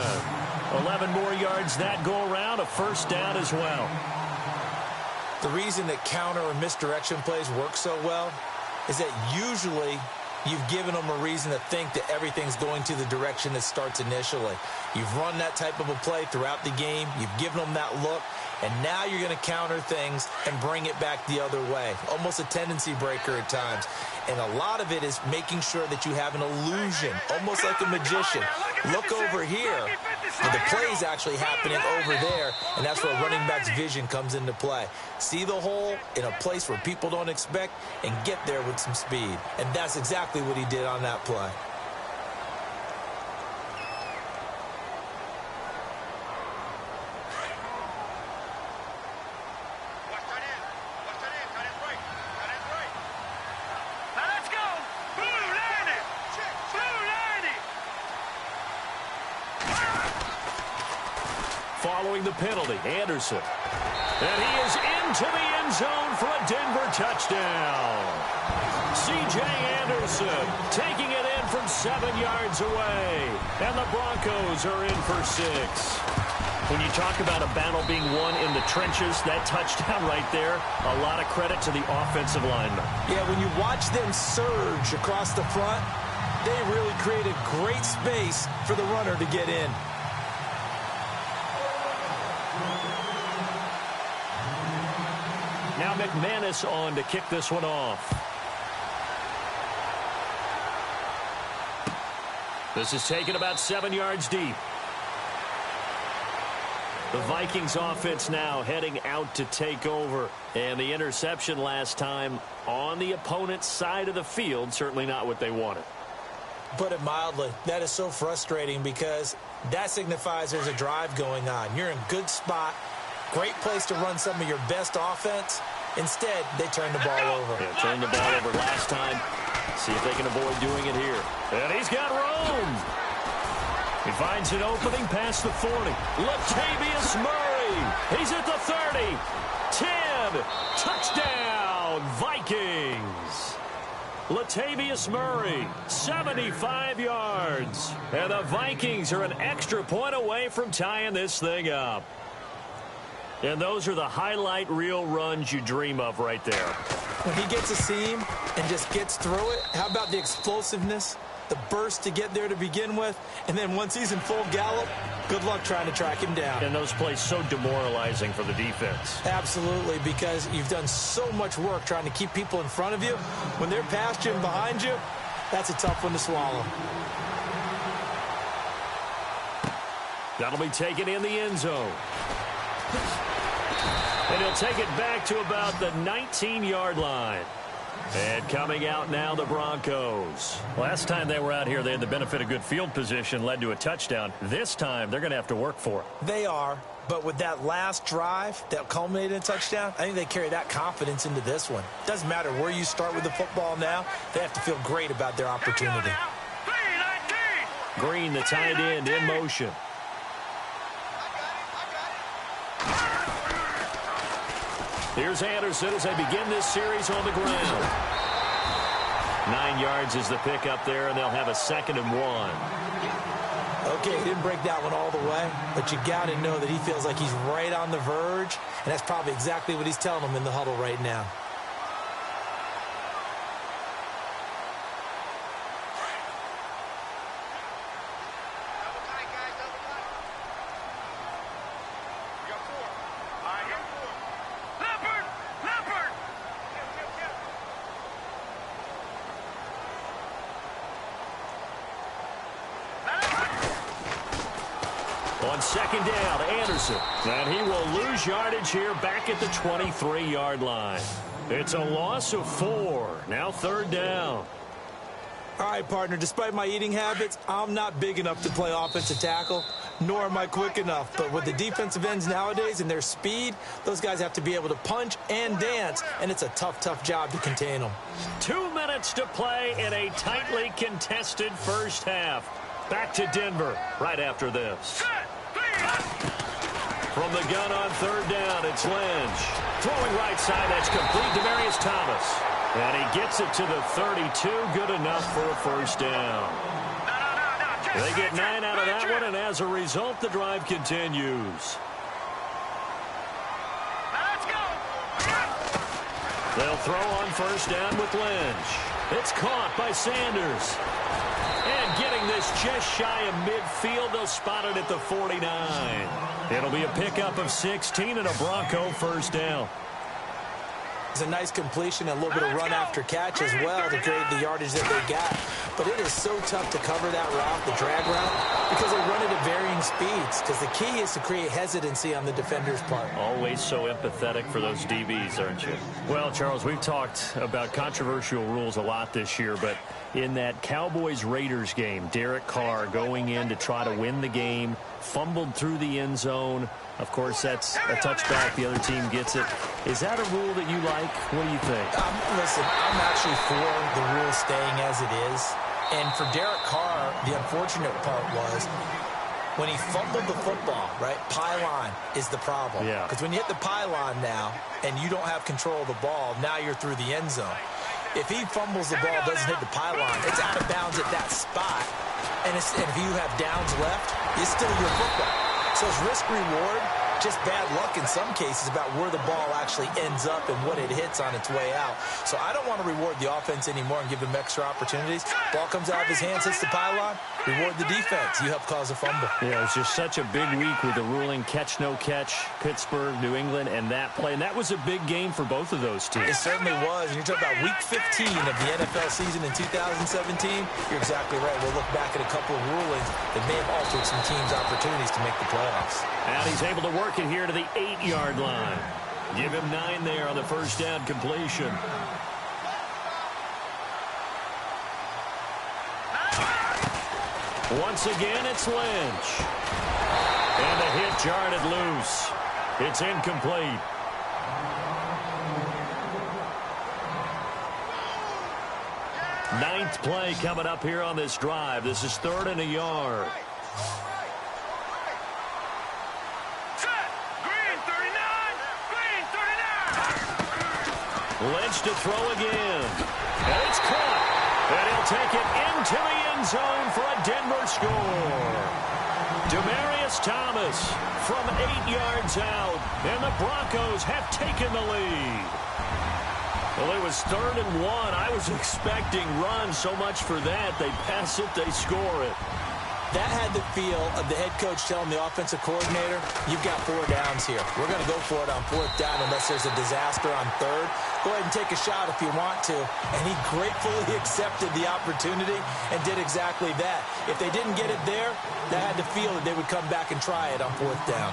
11 more yards that go around, a first down as well. The reason that counter or misdirection plays work so well is that usually you've given them a reason to think that everything's going to the direction it starts initially. You've run that type of a play throughout the game. You've given them that look. And now you're going to counter things and bring it back the other way. Almost a tendency breaker at times. And a lot of it is making sure that you have an illusion, almost like a magician. Look over here. And the play is actually happening over there, and that's where running back's vision comes into play. See the hole in a place where people don't expect and get there with some speed. And that's exactly what he did on that play. following the penalty. Anderson. And he is into the end zone for a Denver touchdown. C.J. Anderson taking it in from 7 yards away. And the Broncos are in for 6. When you talk about a battle being won in the trenches, that touchdown right there, a lot of credit to the offensive linemen. Yeah, when you watch them surge across the front, they really created great space for the runner to get in. Now McManus on to kick this one off. This is taken about 7 yards deep. The Vikings offense now heading out to take over. And the interception last time on the opponent's side of the field, certainly not what they wanted. Put it mildly, that is so frustrating because that signifies there's a drive going on. You're in good spot, great place to run some of your best offense. Instead, they turn the ball over. Yeah, turned the ball over last time. See if they can avoid doing it here. And he's got room. He finds an opening past the 40. Latavius Murray. He's at the 30. 10. Touchdown, Vikings. Latavius Murray, 75 yards. And the Vikings are an extra point away from tying this thing up. And those are the highlight reel runs you dream of right there. When he gets a seam and just gets through it, how about the explosiveness, the burst to get there to begin with, and then once he's in full gallop, good luck trying to track him down. And those plays so demoralizing for the defense. Absolutely, because you've done so much work trying to keep people in front of you. When they're past you and behind you, that's a tough one to swallow. That'll be taken in the end zone. And he'll take it back to about the 19-yard line. And coming out now, the Broncos. Last time they were out here, they had the benefit of good field position, led to a touchdown. This time, they're going to have to work for it. They are, but with that last drive that culminated in a touchdown, I think they carry that confidence into this one. Doesn't matter where you start with the football now, they have to feel great about their opportunity. Green, the tight end, in motion. Here's Anderson as they begin this series on the ground. 9 yards is the pickup there, and they'll have a 2nd and 1. Okay, he didn't break that one all the way, but you got to know that he feels like he's right on the verge, and that's probably exactly what he's telling them in the huddle right now. On 2nd down, Anderson. And he will lose yardage here back at the 23-yard line. It's a loss of 4. Now 3rd down. All right, partner, despite my eating habits, I'm not big enough to play offensive tackle, nor am I quick enough. But with the defensive ends nowadays and their speed, those guys have to be able to punch and dance, and it's a tough, tough job to contain them. 2 minutes to play in a tightly contested first half. Back to Denver right after this. From the gun on 3rd down, it's Lynch. Throwing right side, that's complete to Demarius Thomas. And he gets it to the 32, good enough for a 1st down. They get 9 out of that one, and as a result, the drive continues. They'll throw on 1st down with Lynch. It's caught by Sanders. And getting this just shy of midfield, they'll spot it at the 49. It'll be a pickup of 16 and a Bronco 1st down. It's a nice completion and a little bit of run after catch as well to create the yardage that they got. But it is so tough to cover that route, the drag route, because they run it at varying speeds. Because the key is to create hesitancy on the defender's part. Always so empathetic for those DBs, aren't you? Well, Charles, we've talked about controversial rules a lot this year, but in that Cowboys-Raiders game, Derek Carr going in to try to win the game, fumbled through the end zone. Of course, that's a touchback. The other team gets it. Is that a rule that you like? What do you think? Listen, I'm actually for the rule staying as it is. And for Derek Carr, the unfortunate part was when he fumbled the football, right, pylon is the problem. Yeah. Because when you hit the pylon now and you don't have control of the ball, now you're through the end zone. If he fumbles the ball, doesn't hit the pylon, it's out of bounds at that spot. And if you have downs left, it's still your football. So it's risk-reward, just bad luck in some cases about where the ball actually ends up and what it hits on its way out. So I don't want to reward the offense anymore and give them extra opportunities. Ball comes out of his hands, hits the pylon, reward the defense. You help cause a fumble. Yeah, it was just such a big week with the ruling catch, no catch, Pittsburgh, New England, and that play. And that was a big game for both of those teams. It certainly was. And you're talking about Week 15 of the NFL season in 2017. You're exactly right. We'll look back at a couple of rulings that may have altered some teams' opportunities to make the playoffs. And he's able to work it here to the 8-yard line. Give him 9 there on the first down completion. Once again, it's Lynch. And the hit jarred it loose. It's incomplete. Ninth play coming up here on this drive. This is 3rd and a yard. Lynch to throw again. And it's caught. And he'll take it into the end zone for a Denver score. Demaryius Thomas from 8 yards out. And the Broncos have taken the lead. Well, it was 3rd and 1. I was expecting runs, so much for that. They pass it, they score it. That had the feel of the head coach telling the offensive coordinator, you've got 4 downs here. We're going to go for it on 4th down unless there's a disaster on 3rd. Go ahead and take a shot if you want to. And he gratefully accepted the opportunity and did exactly that. If they didn't get it there, that had the feel that they would come back and try it on 4th down.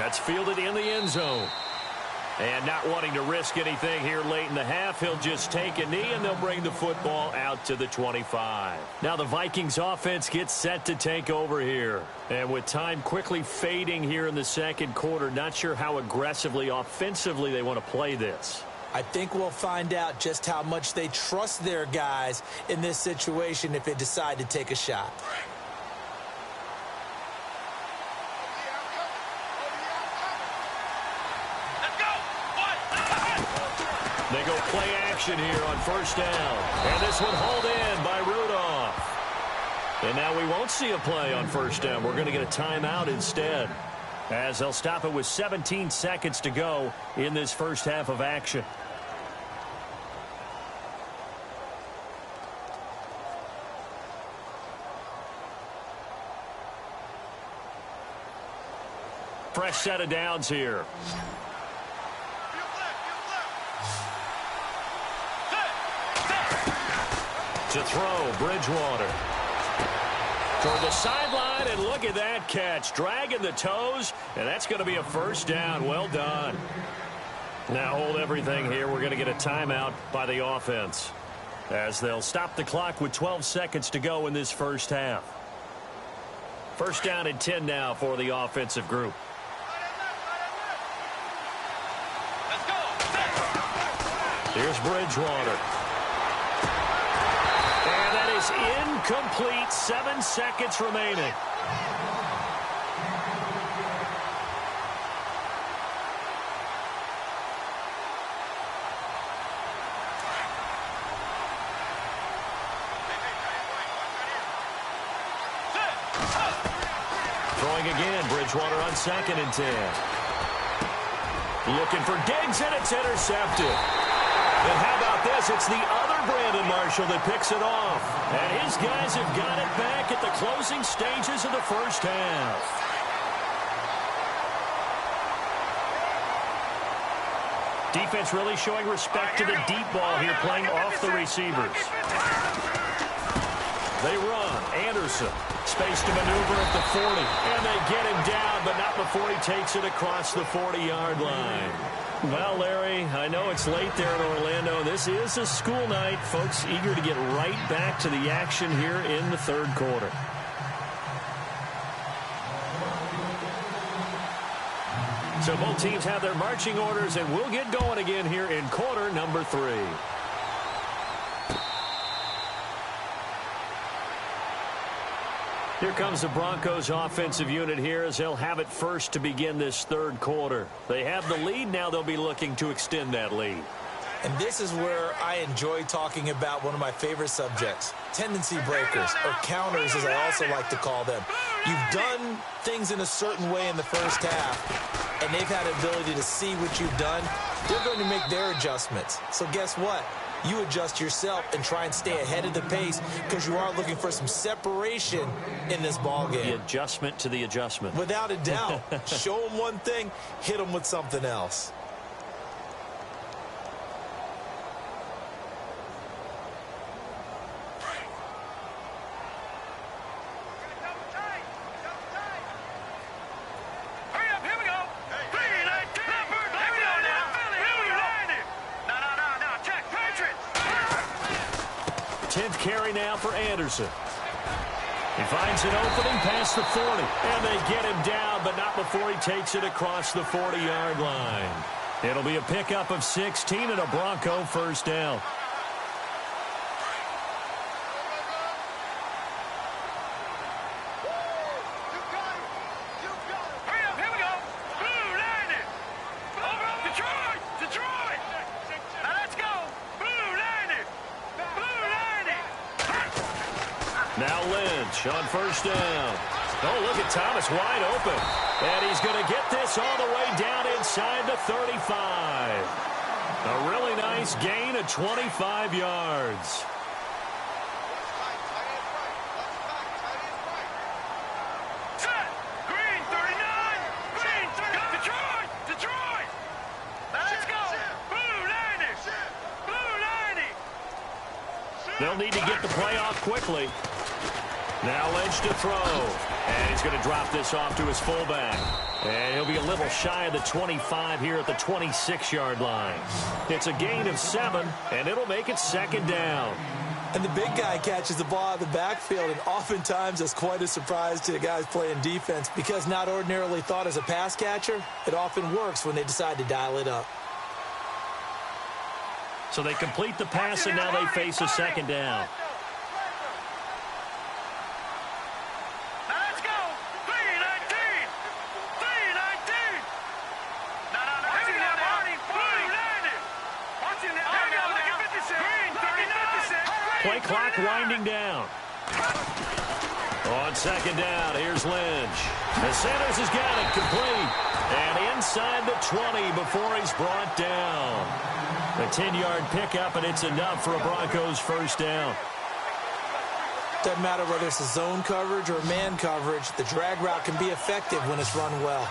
That's fielded in the end zone. And not wanting to risk anything here late in the half, he'll just take a knee, and they'll bring the football out to the 25. Now the Vikings offense gets set to take over here. And with time quickly fading here in the second quarter, not sure how aggressively, offensively they want to play this. I think we'll find out just how much they trust their guys in this situation if they decide to take a shot. They go play action here on 1st down. And this one hauled in by Rudolph. And now we won't see a play on 1st down. We're going to get a timeout instead, as they'll stop it with 17 seconds to go in this first half of action. Fresh set of downs here. To throw, Bridgewater. Toward the sideline, and look at that catch. Dragging the toes, and that's going to be a 1st down. Well done. Now hold everything here. We're going to get a timeout by the offense, as they'll stop the clock with 12 seconds to go in this first half. 1st down and 10 now for the offensive group. Here's Bridgewater. And that is incomplete. 7 seconds remaining. Throwing again, Bridgewater on 2nd and 10. Looking for Diggs, and it's intercepted. And how about this? It's the other Brandon Marshall that picks it off. And his guys have got it back at the closing stages of the first half. Defense really showing respect to the deep ball here, playing off the receivers. They run. Anderson. Space to maneuver at the 40. And they get him down, but not before he takes it across the 40-yard line. Well, Larry, I know it's late there in Orlando. This is a school night. Folks eager to get right back to the action here in the 3rd quarter. So both teams have their marching orders, and we'll get going again here in quarter number 3. Here comes the Broncos offensive unit here as they'll have it first to begin this third quarter. They have the lead. Now they'll be looking to extend that lead. And this is where I enjoy talking about one of my favorite subjects, tendency breakers, or counters as I also like to call them. You've done things in a certain way in the first half, and they've had the ability to see what you've done. They're going to make their adjustments. So guess what? You adjust yourself and try and stay ahead of the pace because you are looking for some separation in this ballgame. The adjustment to the adjustment. Without a doubt. Show them one thing, hit them with something else. Carry now for Anderson. He finds an opening past the 40, and they get him down, but not before he takes it across the 40-yard line. It'll be a pickup of 16 and a Bronco first down. Now Lynch on first down. Oh, look at Thomas wide open. And he's going to get this all the way down inside the 35. A really nice gain of 25 yards. Green 39. Green 39. Detroit. Let's go. Blue 90. Blue 90. They'll need to get the play off quickly. Now Lynch to throw. And he's going to drop this off to his fullback. And he'll be a little shy of the 25 here at the 26-yard line. It's a gain of 7, and it'll make it second down. And the big guy catches the ball out of the backfield, and oftentimes that's quite a surprise to the guys playing defense because not ordinarily thought as a pass catcher, it often works when they decide to dial it up. So they complete the pass, and now they face a second down. Play clock winding down. On second down, here's Lynch. The Sanders has got it complete. And inside the 20 before he's brought down. A 10-yard pickup, and it's enough for a Broncos first down. Doesn't matter whether it's a zone coverage or man coverage, the drag route can be effective when it's run well.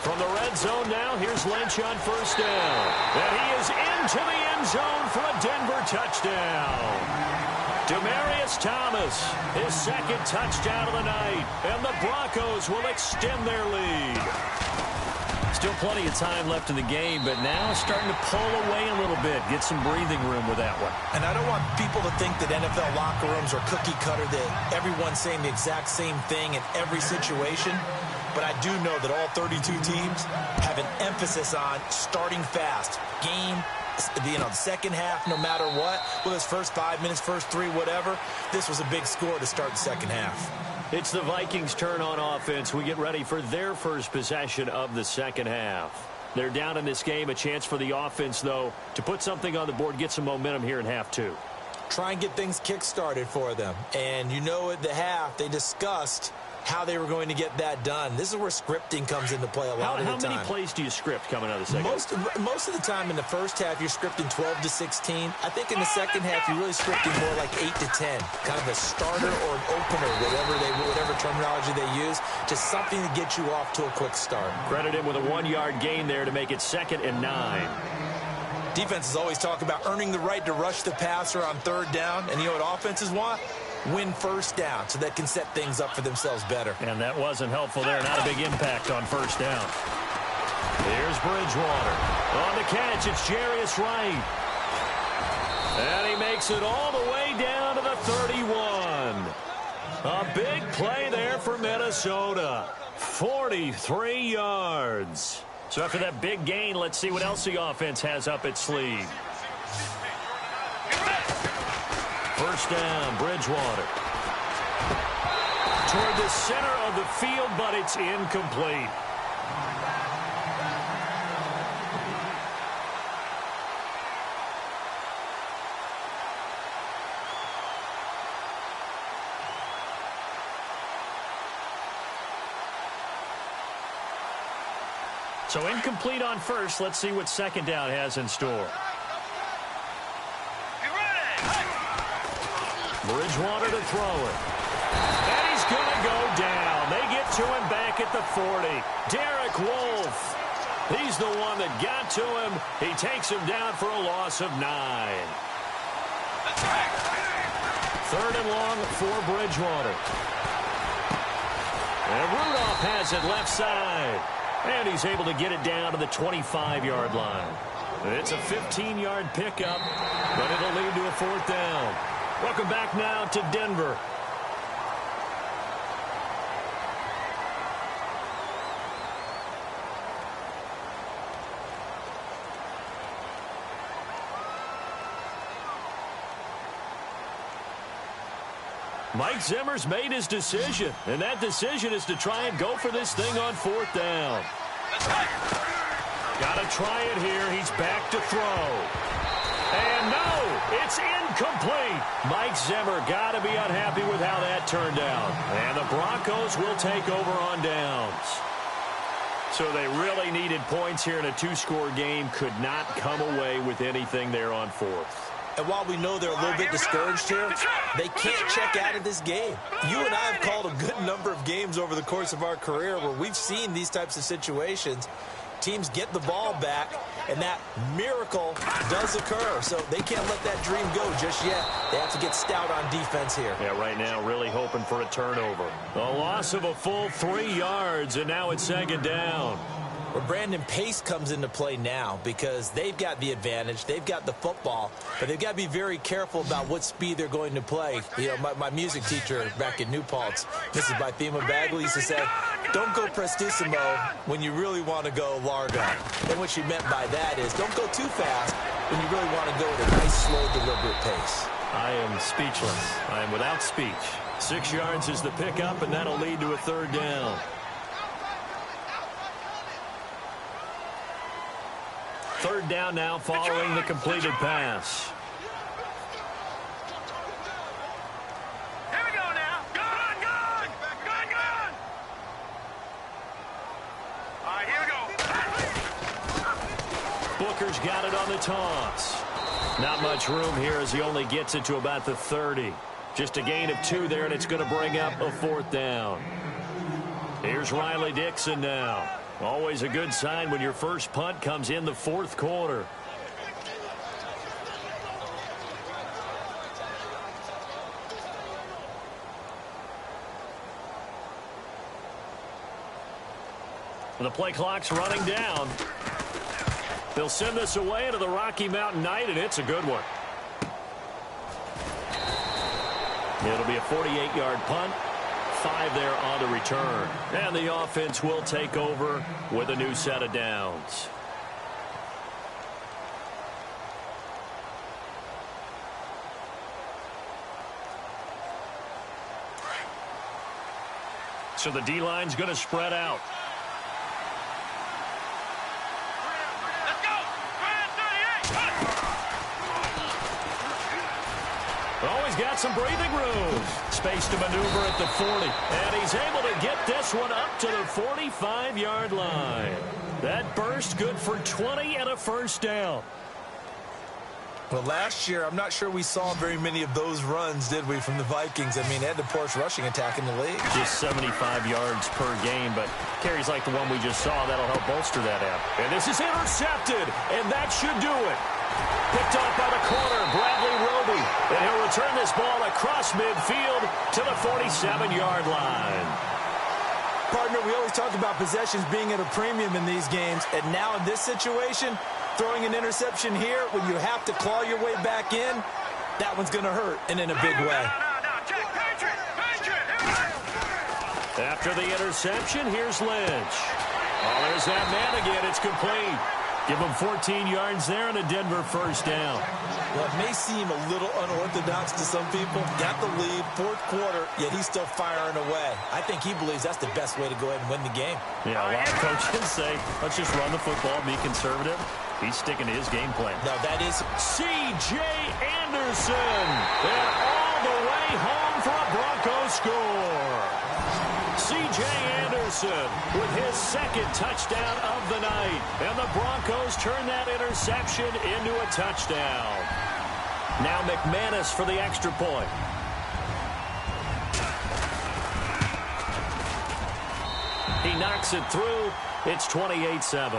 From the red zone now, here's Lynch on first down. And he is into the end zone for a Denver touchdown. Demaryius Thomas, his second touchdown of the night. And the Broncos will extend their lead. Still plenty of time left in the game, but now starting to pull away a little bit. Get some breathing room with that one. And I don't want people to think that NFL locker rooms are cookie cutter, that everyone's saying the exact same thing in every situation. But I do know that all 32 teams have an emphasis on starting fast. Game, the second half, no matter what, whether it's first 5 minutes, first 3, whatever, this was a big score to start the second half. It's the Vikings' turn on offense. We get ready for their first possession of the second half. They're down in this game. A chance for the offense, though, to put something on the board, get some momentum here in half 2. Try and get things kick-started for them. And you know at the half, they discussed how they were going to get that done. This is where scripting comes into play a lot of the time. How many plays do you script coming out of the second half? Most of the time in the first half, you're scripting 12 to 16. I think in the second half, you're really scripting more like 8 to 10. Kind of a starter or an opener, whatever terminology they use. Just something to get you off to a quick start. Credit him with a 1-yard gain there to make it 2nd and 9. Defenses always talk about earning the right to rush the passer on third down. And you know what offenses want? Win first down so they can set things up for themselves better. And that wasn't helpful there. Not a big impact on first down. Here's Bridgewater. On the catch, it's Jarius Wright. And he makes it all the way down to the 31. A big play there for Minnesota. 43 yards. So after that big gain, let's see what else the offense has up its sleeve. First down, Bridgewater. Toward the center of the field, but it's incomplete. So incomplete on first. Let's see what second down has in store. Bridgewater to throw it. And he's going to go down. They get to him back at the 40. Derek Wolfe. He's the one that got to him. He takes him down for a loss of 9. Third and long for Bridgewater. And Rudolph has it left side. And he's able to get it down to the 25-yard line. It's a 15-yard pickup, but it'll lead to a fourth down. Welcome back now to Denver. Mike Zimmer's made his decision, and that decision is to try and go for this thing on fourth down. Got to try it here. He's back to throw. And no, it's incomplete. Mike Zimmer got to be unhappy with how that turned out. And the Broncos will take over on downs. So they really needed points here in a two-score game. Could not come away with anything there on fourth. And while we know they're a little bit discouraged here, they can't check out of this game. You and I have called a good number of games over the course of our career where we've seen these types of situations. Teams get the ball back, and that miracle does occur. So they can't let that dream go just yet. They have to get stout on defense here. Yeah, right now really hoping for a turnover. A loss of a full 3 yards, and now it's second down. Well, Brandon, pace comes into play now because they've got the advantage. They've got the football, but they've got to be very careful about what speed they're going to play. You know, my music teacher back in New Paltz, Mrs. Bythema Bagley, used to say, don't go prestissimo when you really want to go largo. And what she meant by that is don't go too fast when you really want to go at a nice, slow, deliberate pace. I am speechless. I am without speech. 6 yards is the pickup, and that'll lead to a third down. Third down now following the completed pass. Here we go now. Gun, gun, gun, gun. All right, here we go. Booker's got it on the toss. Not much room here as he only gets it to about the 30. Just a gain of 2 there, and it's going to bring up a fourth down. Here's Riley Dixon now. Always a good sign when your first punt comes in the fourth quarter. The play clock's running down. They'll send this away into the Rocky Mountain Night, and it's a good one. It'll be a 48-yard punt. 5 there on the return. And the offense will take over with a new set of downs. So the D-line's going to spread out. Let's go. 38. Always got some breathing room. Space to maneuver at the 40. And he's able to get this one up to the 45-yard line. That burst good for 20 and a first down. Well, last year, I'm not sure we saw very many of those runs, did we, from the Vikings? I mean, they had the poorest rushing attack in the league. Just 75 yards per game, but carries like the one we just saw. That'll help bolster that out. And this is intercepted, and that should do it. Picked off by the corner, Bradley Roby. And he'll return this ball across midfield to the 47-yard line. Partner, we always talk about possessions being at a premium in these games, and now in this situation, throwing an interception here when you have to claw your way back in, that one's going to hurt, and in a big way. After the interception, here's Lynch. Oh, there's that man again. It's complete. Give him 14 yards there and a Denver first down. Well, it may seem a little unorthodox to some people. Got the lead, fourth quarter, yet he's still firing away. I think he believes that's the best way to go ahead and win the game. Yeah, a lot of coaches say, let's just run the football, be conservative. He's sticking to his game plan. No, that is C.J. Anderson. And all the way home for a Broncos score. C.J. Anderson with his second touchdown of the night. And the Broncos turn that interception into a touchdown. Now McManus for the extra point. He knocks it through. It's 28-7.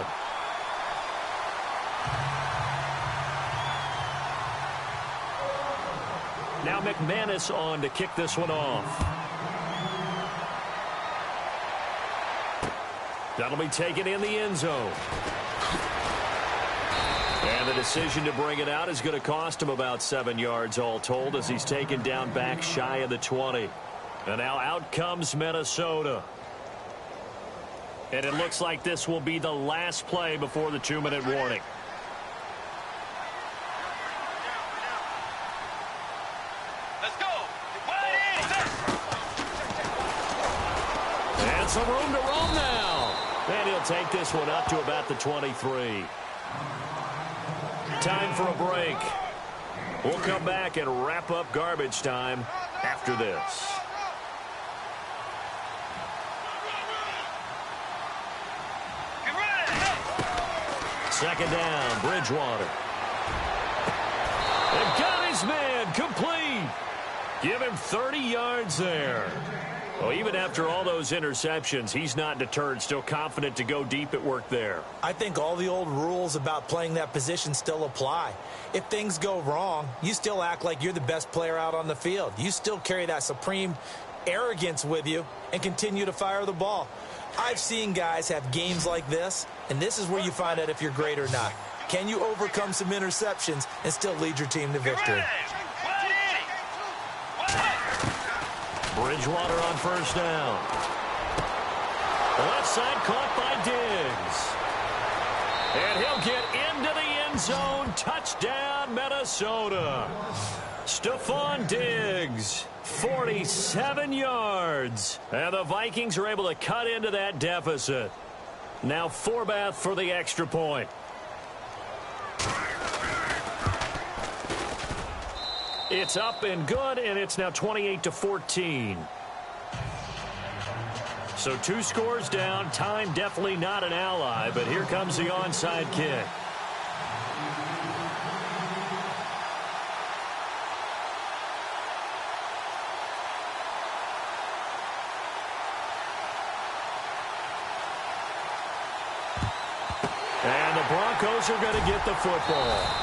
Now McManus on to kick this one off. That'll be taken in the end zone. And the decision to bring it out is going to cost him about 7 yards all told as he's taken down back shy of the 20. And now out comes Minnesota. And it looks like this will be the last play before the 2-minute warning. Let's go. And some room to roam now. And he'll take this one up to about the 23. Time for a break. We'll come back and wrap up garbage time after this. Second down, Bridgewater. And got his man complete. Give him 30 yards there. Well, even after all those interceptions, he's not deterred, still confident to go deep at work there. I think all the old rules about playing that position still apply. If things go wrong, you still act like you're the best player out on the field. You still carry that supreme arrogance with you and continue to fire the ball. I've seen guys have games like this, and this is where you find out if you're great or not. Can you overcome some interceptions and still lead your team to victory? Bridgewater on first down. Left side caught by Diggs. And he'll get into the end zone. Touchdown, Minnesota. Stephon Diggs, 47 yards. And the Vikings are able to cut into that deficit. Now Forbath for the extra point. It's up and good, and it's now 28-14. So 2 scores down. Time definitely not an ally, but here comes the onside kick. And the Broncos are going to get the football.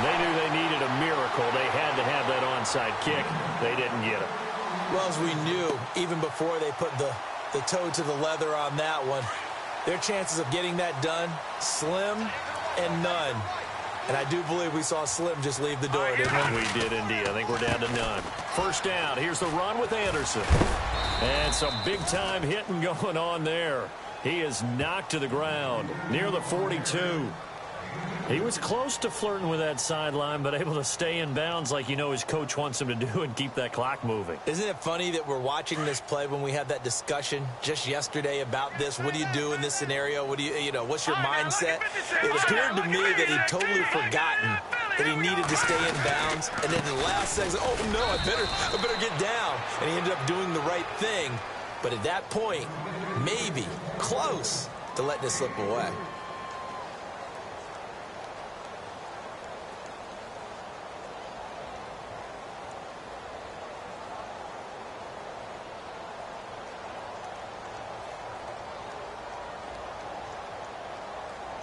They knew they needed a miracle. They had to have that onside kick. They didn't get it. Well, as we knew, even before they put the toe to the leather on that one, their chances of getting that done, slim and none. And I do believe we saw Slim just leave the door, didn't we? We did indeed. I think we're down to none. First down. Here's the run with Anderson. And some big-time hitting going on there. He is knocked to the ground near the 42. He was close to flirting with that sideline, but able to stay in bounds like you know his coach wants him to do and keep that clock moving. Isn't it funny that we're watching this play when we had that discussion just yesterday about this? What do you do in this scenario? What do you know, what's your mindset? It appeared to me that he'd totally forgotten that he needed to stay in bounds. And then the last second, oh, no, I better get down. And he ended up doing the right thing. But at that point, maybe close to letting it slip away.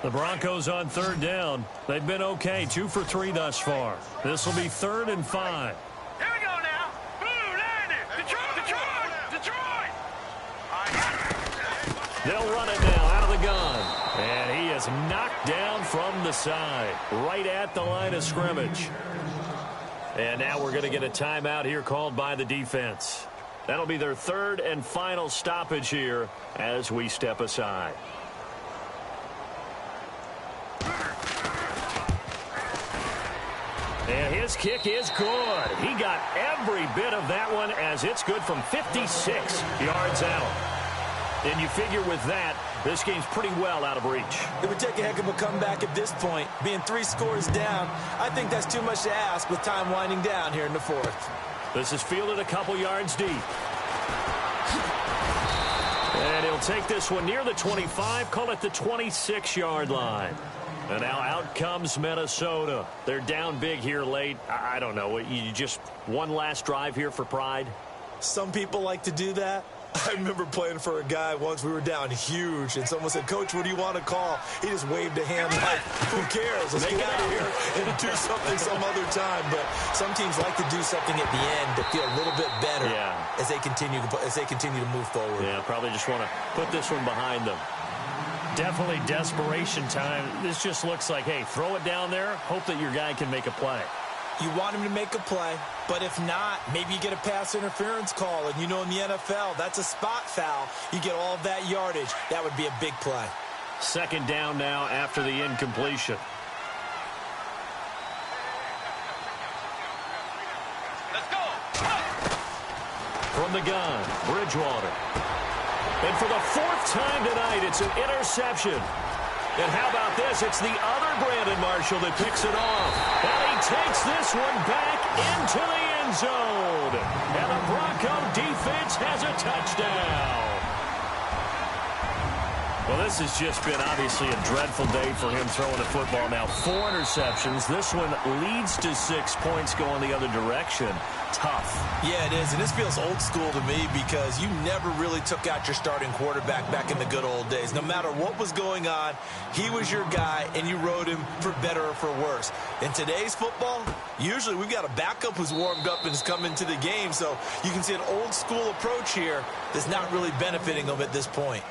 The Broncos on third down. They've been okay, 2 for 3 thus far. This will be 3rd and 5. Here we go now. Blue landed. Detroit. They'll run it now out of the gun. And he is knocked down from the side, right at the line of scrimmage. And now we're going to get a timeout here called by the defense. That'll be their 3rd and final stoppage here as we step aside. And his kick is good. He got every bit of that one as it's good from 56 yards out. And you figure with that, this game's pretty well out of reach. It would take a heck of a comeback at this point. Being 3 scores down, I think that's too much to ask with time winding down here in the 4th. This is fielded a couple yards deep. And he'll take this one near the 25, call it the 26-yard line. And now out comes Minnesota. They're down big here late. I don't know. You just one last drive here for pride? Some people like to do that. I remember playing for a guy once. We were down huge, and someone said, "Coach, what do you want to call?" He just waved a hand like, "Who cares? Let's get out of here and do something some other time." But some teams like to do something at the end to feel a little bit better as they continue to move forward. Yeah, probably just want to put this one behind them. Definitely desperation time. This just looks like, hey, throw it down there, hope that your guy can make a play. You want him to make a play, but if not, maybe you get a pass interference call, and you know in the NFL, that's a spot foul. You get all of that yardage. That would be a big play. Second down now after the incompletion. Let's go. From the gun, Bridgewater. And for the 4th time tonight, it's an interception. And how about this? It's the other Brandon Marshall that picks it off. And he takes this one back into the end zone. And the Bronco defense has a touchdown. Well, this has just been obviously a dreadful day for him throwing the football. Now 4 interceptions. This one leads to 6 points going the other direction. Tough. Yeah, it is, and this feels old school to me because you never really took out your starting quarterback back in the good old days. No matter what was going on, he was your guy, and you rode him for better or for worse. In today's football, usually we've got a backup who's warmed up and has come into the game, so you can see an old school approach here that's not really benefiting them at this point.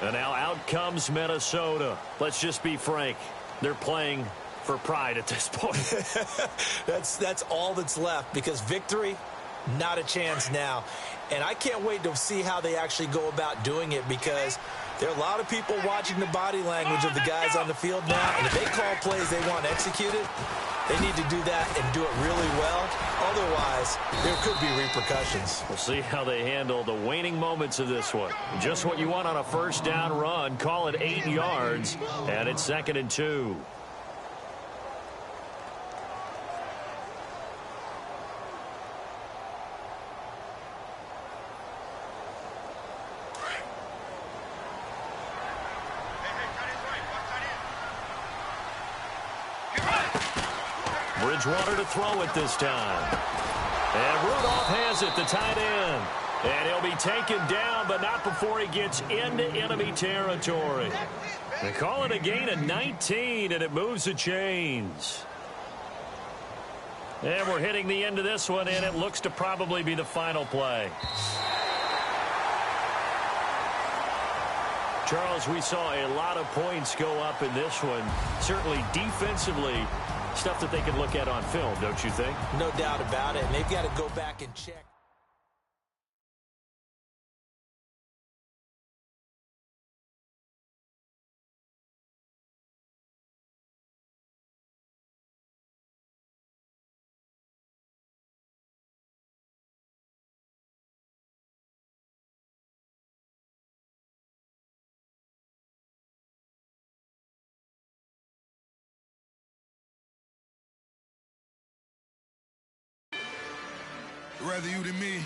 And now out comes Minnesota. Let's just be frank. They're playing for pride at this point. That's all that's left, because victory, not a chance now. And I can't wait to see how they actually go about doing it, because there are a lot of people watching the body language of the guys on the field now, and if they call plays they want executed, they need to do that and do it really well. Otherwise, there could be repercussions. We'll see how they handle the waning moments of this one. Just what you want on a first down run. Call it 8 yards, and it's 2nd and 2. Bridgewater to throw it this time. And Rudolph has it, the tight end. And he'll be taken down, but not before he gets into enemy territory. They call it a gain of 19, and it moves the chains. And we're hitting the end of this one, and it looks to probably be the final play. Charles, we saw a lot of points go up in this one. Certainly defensively, stuff that they can look at on film, don't you think? No doubt about it. And they've got to go back and check. Rather you than me.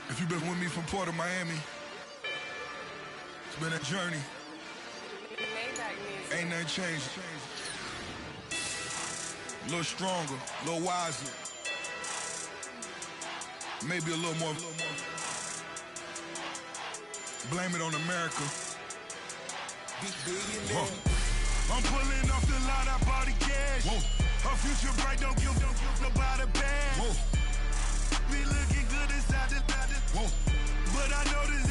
If you've been with me from Port of Miami, it's been a journey. Ain't nothing changed. A little stronger, a little wiser. Maybe a little more. Blame it on America. I'm pulling off the line, I bought the cash. Whoa. Her future bright, don't give nobody bad. Whoa. Be looking good inside the. Whoa. But I know this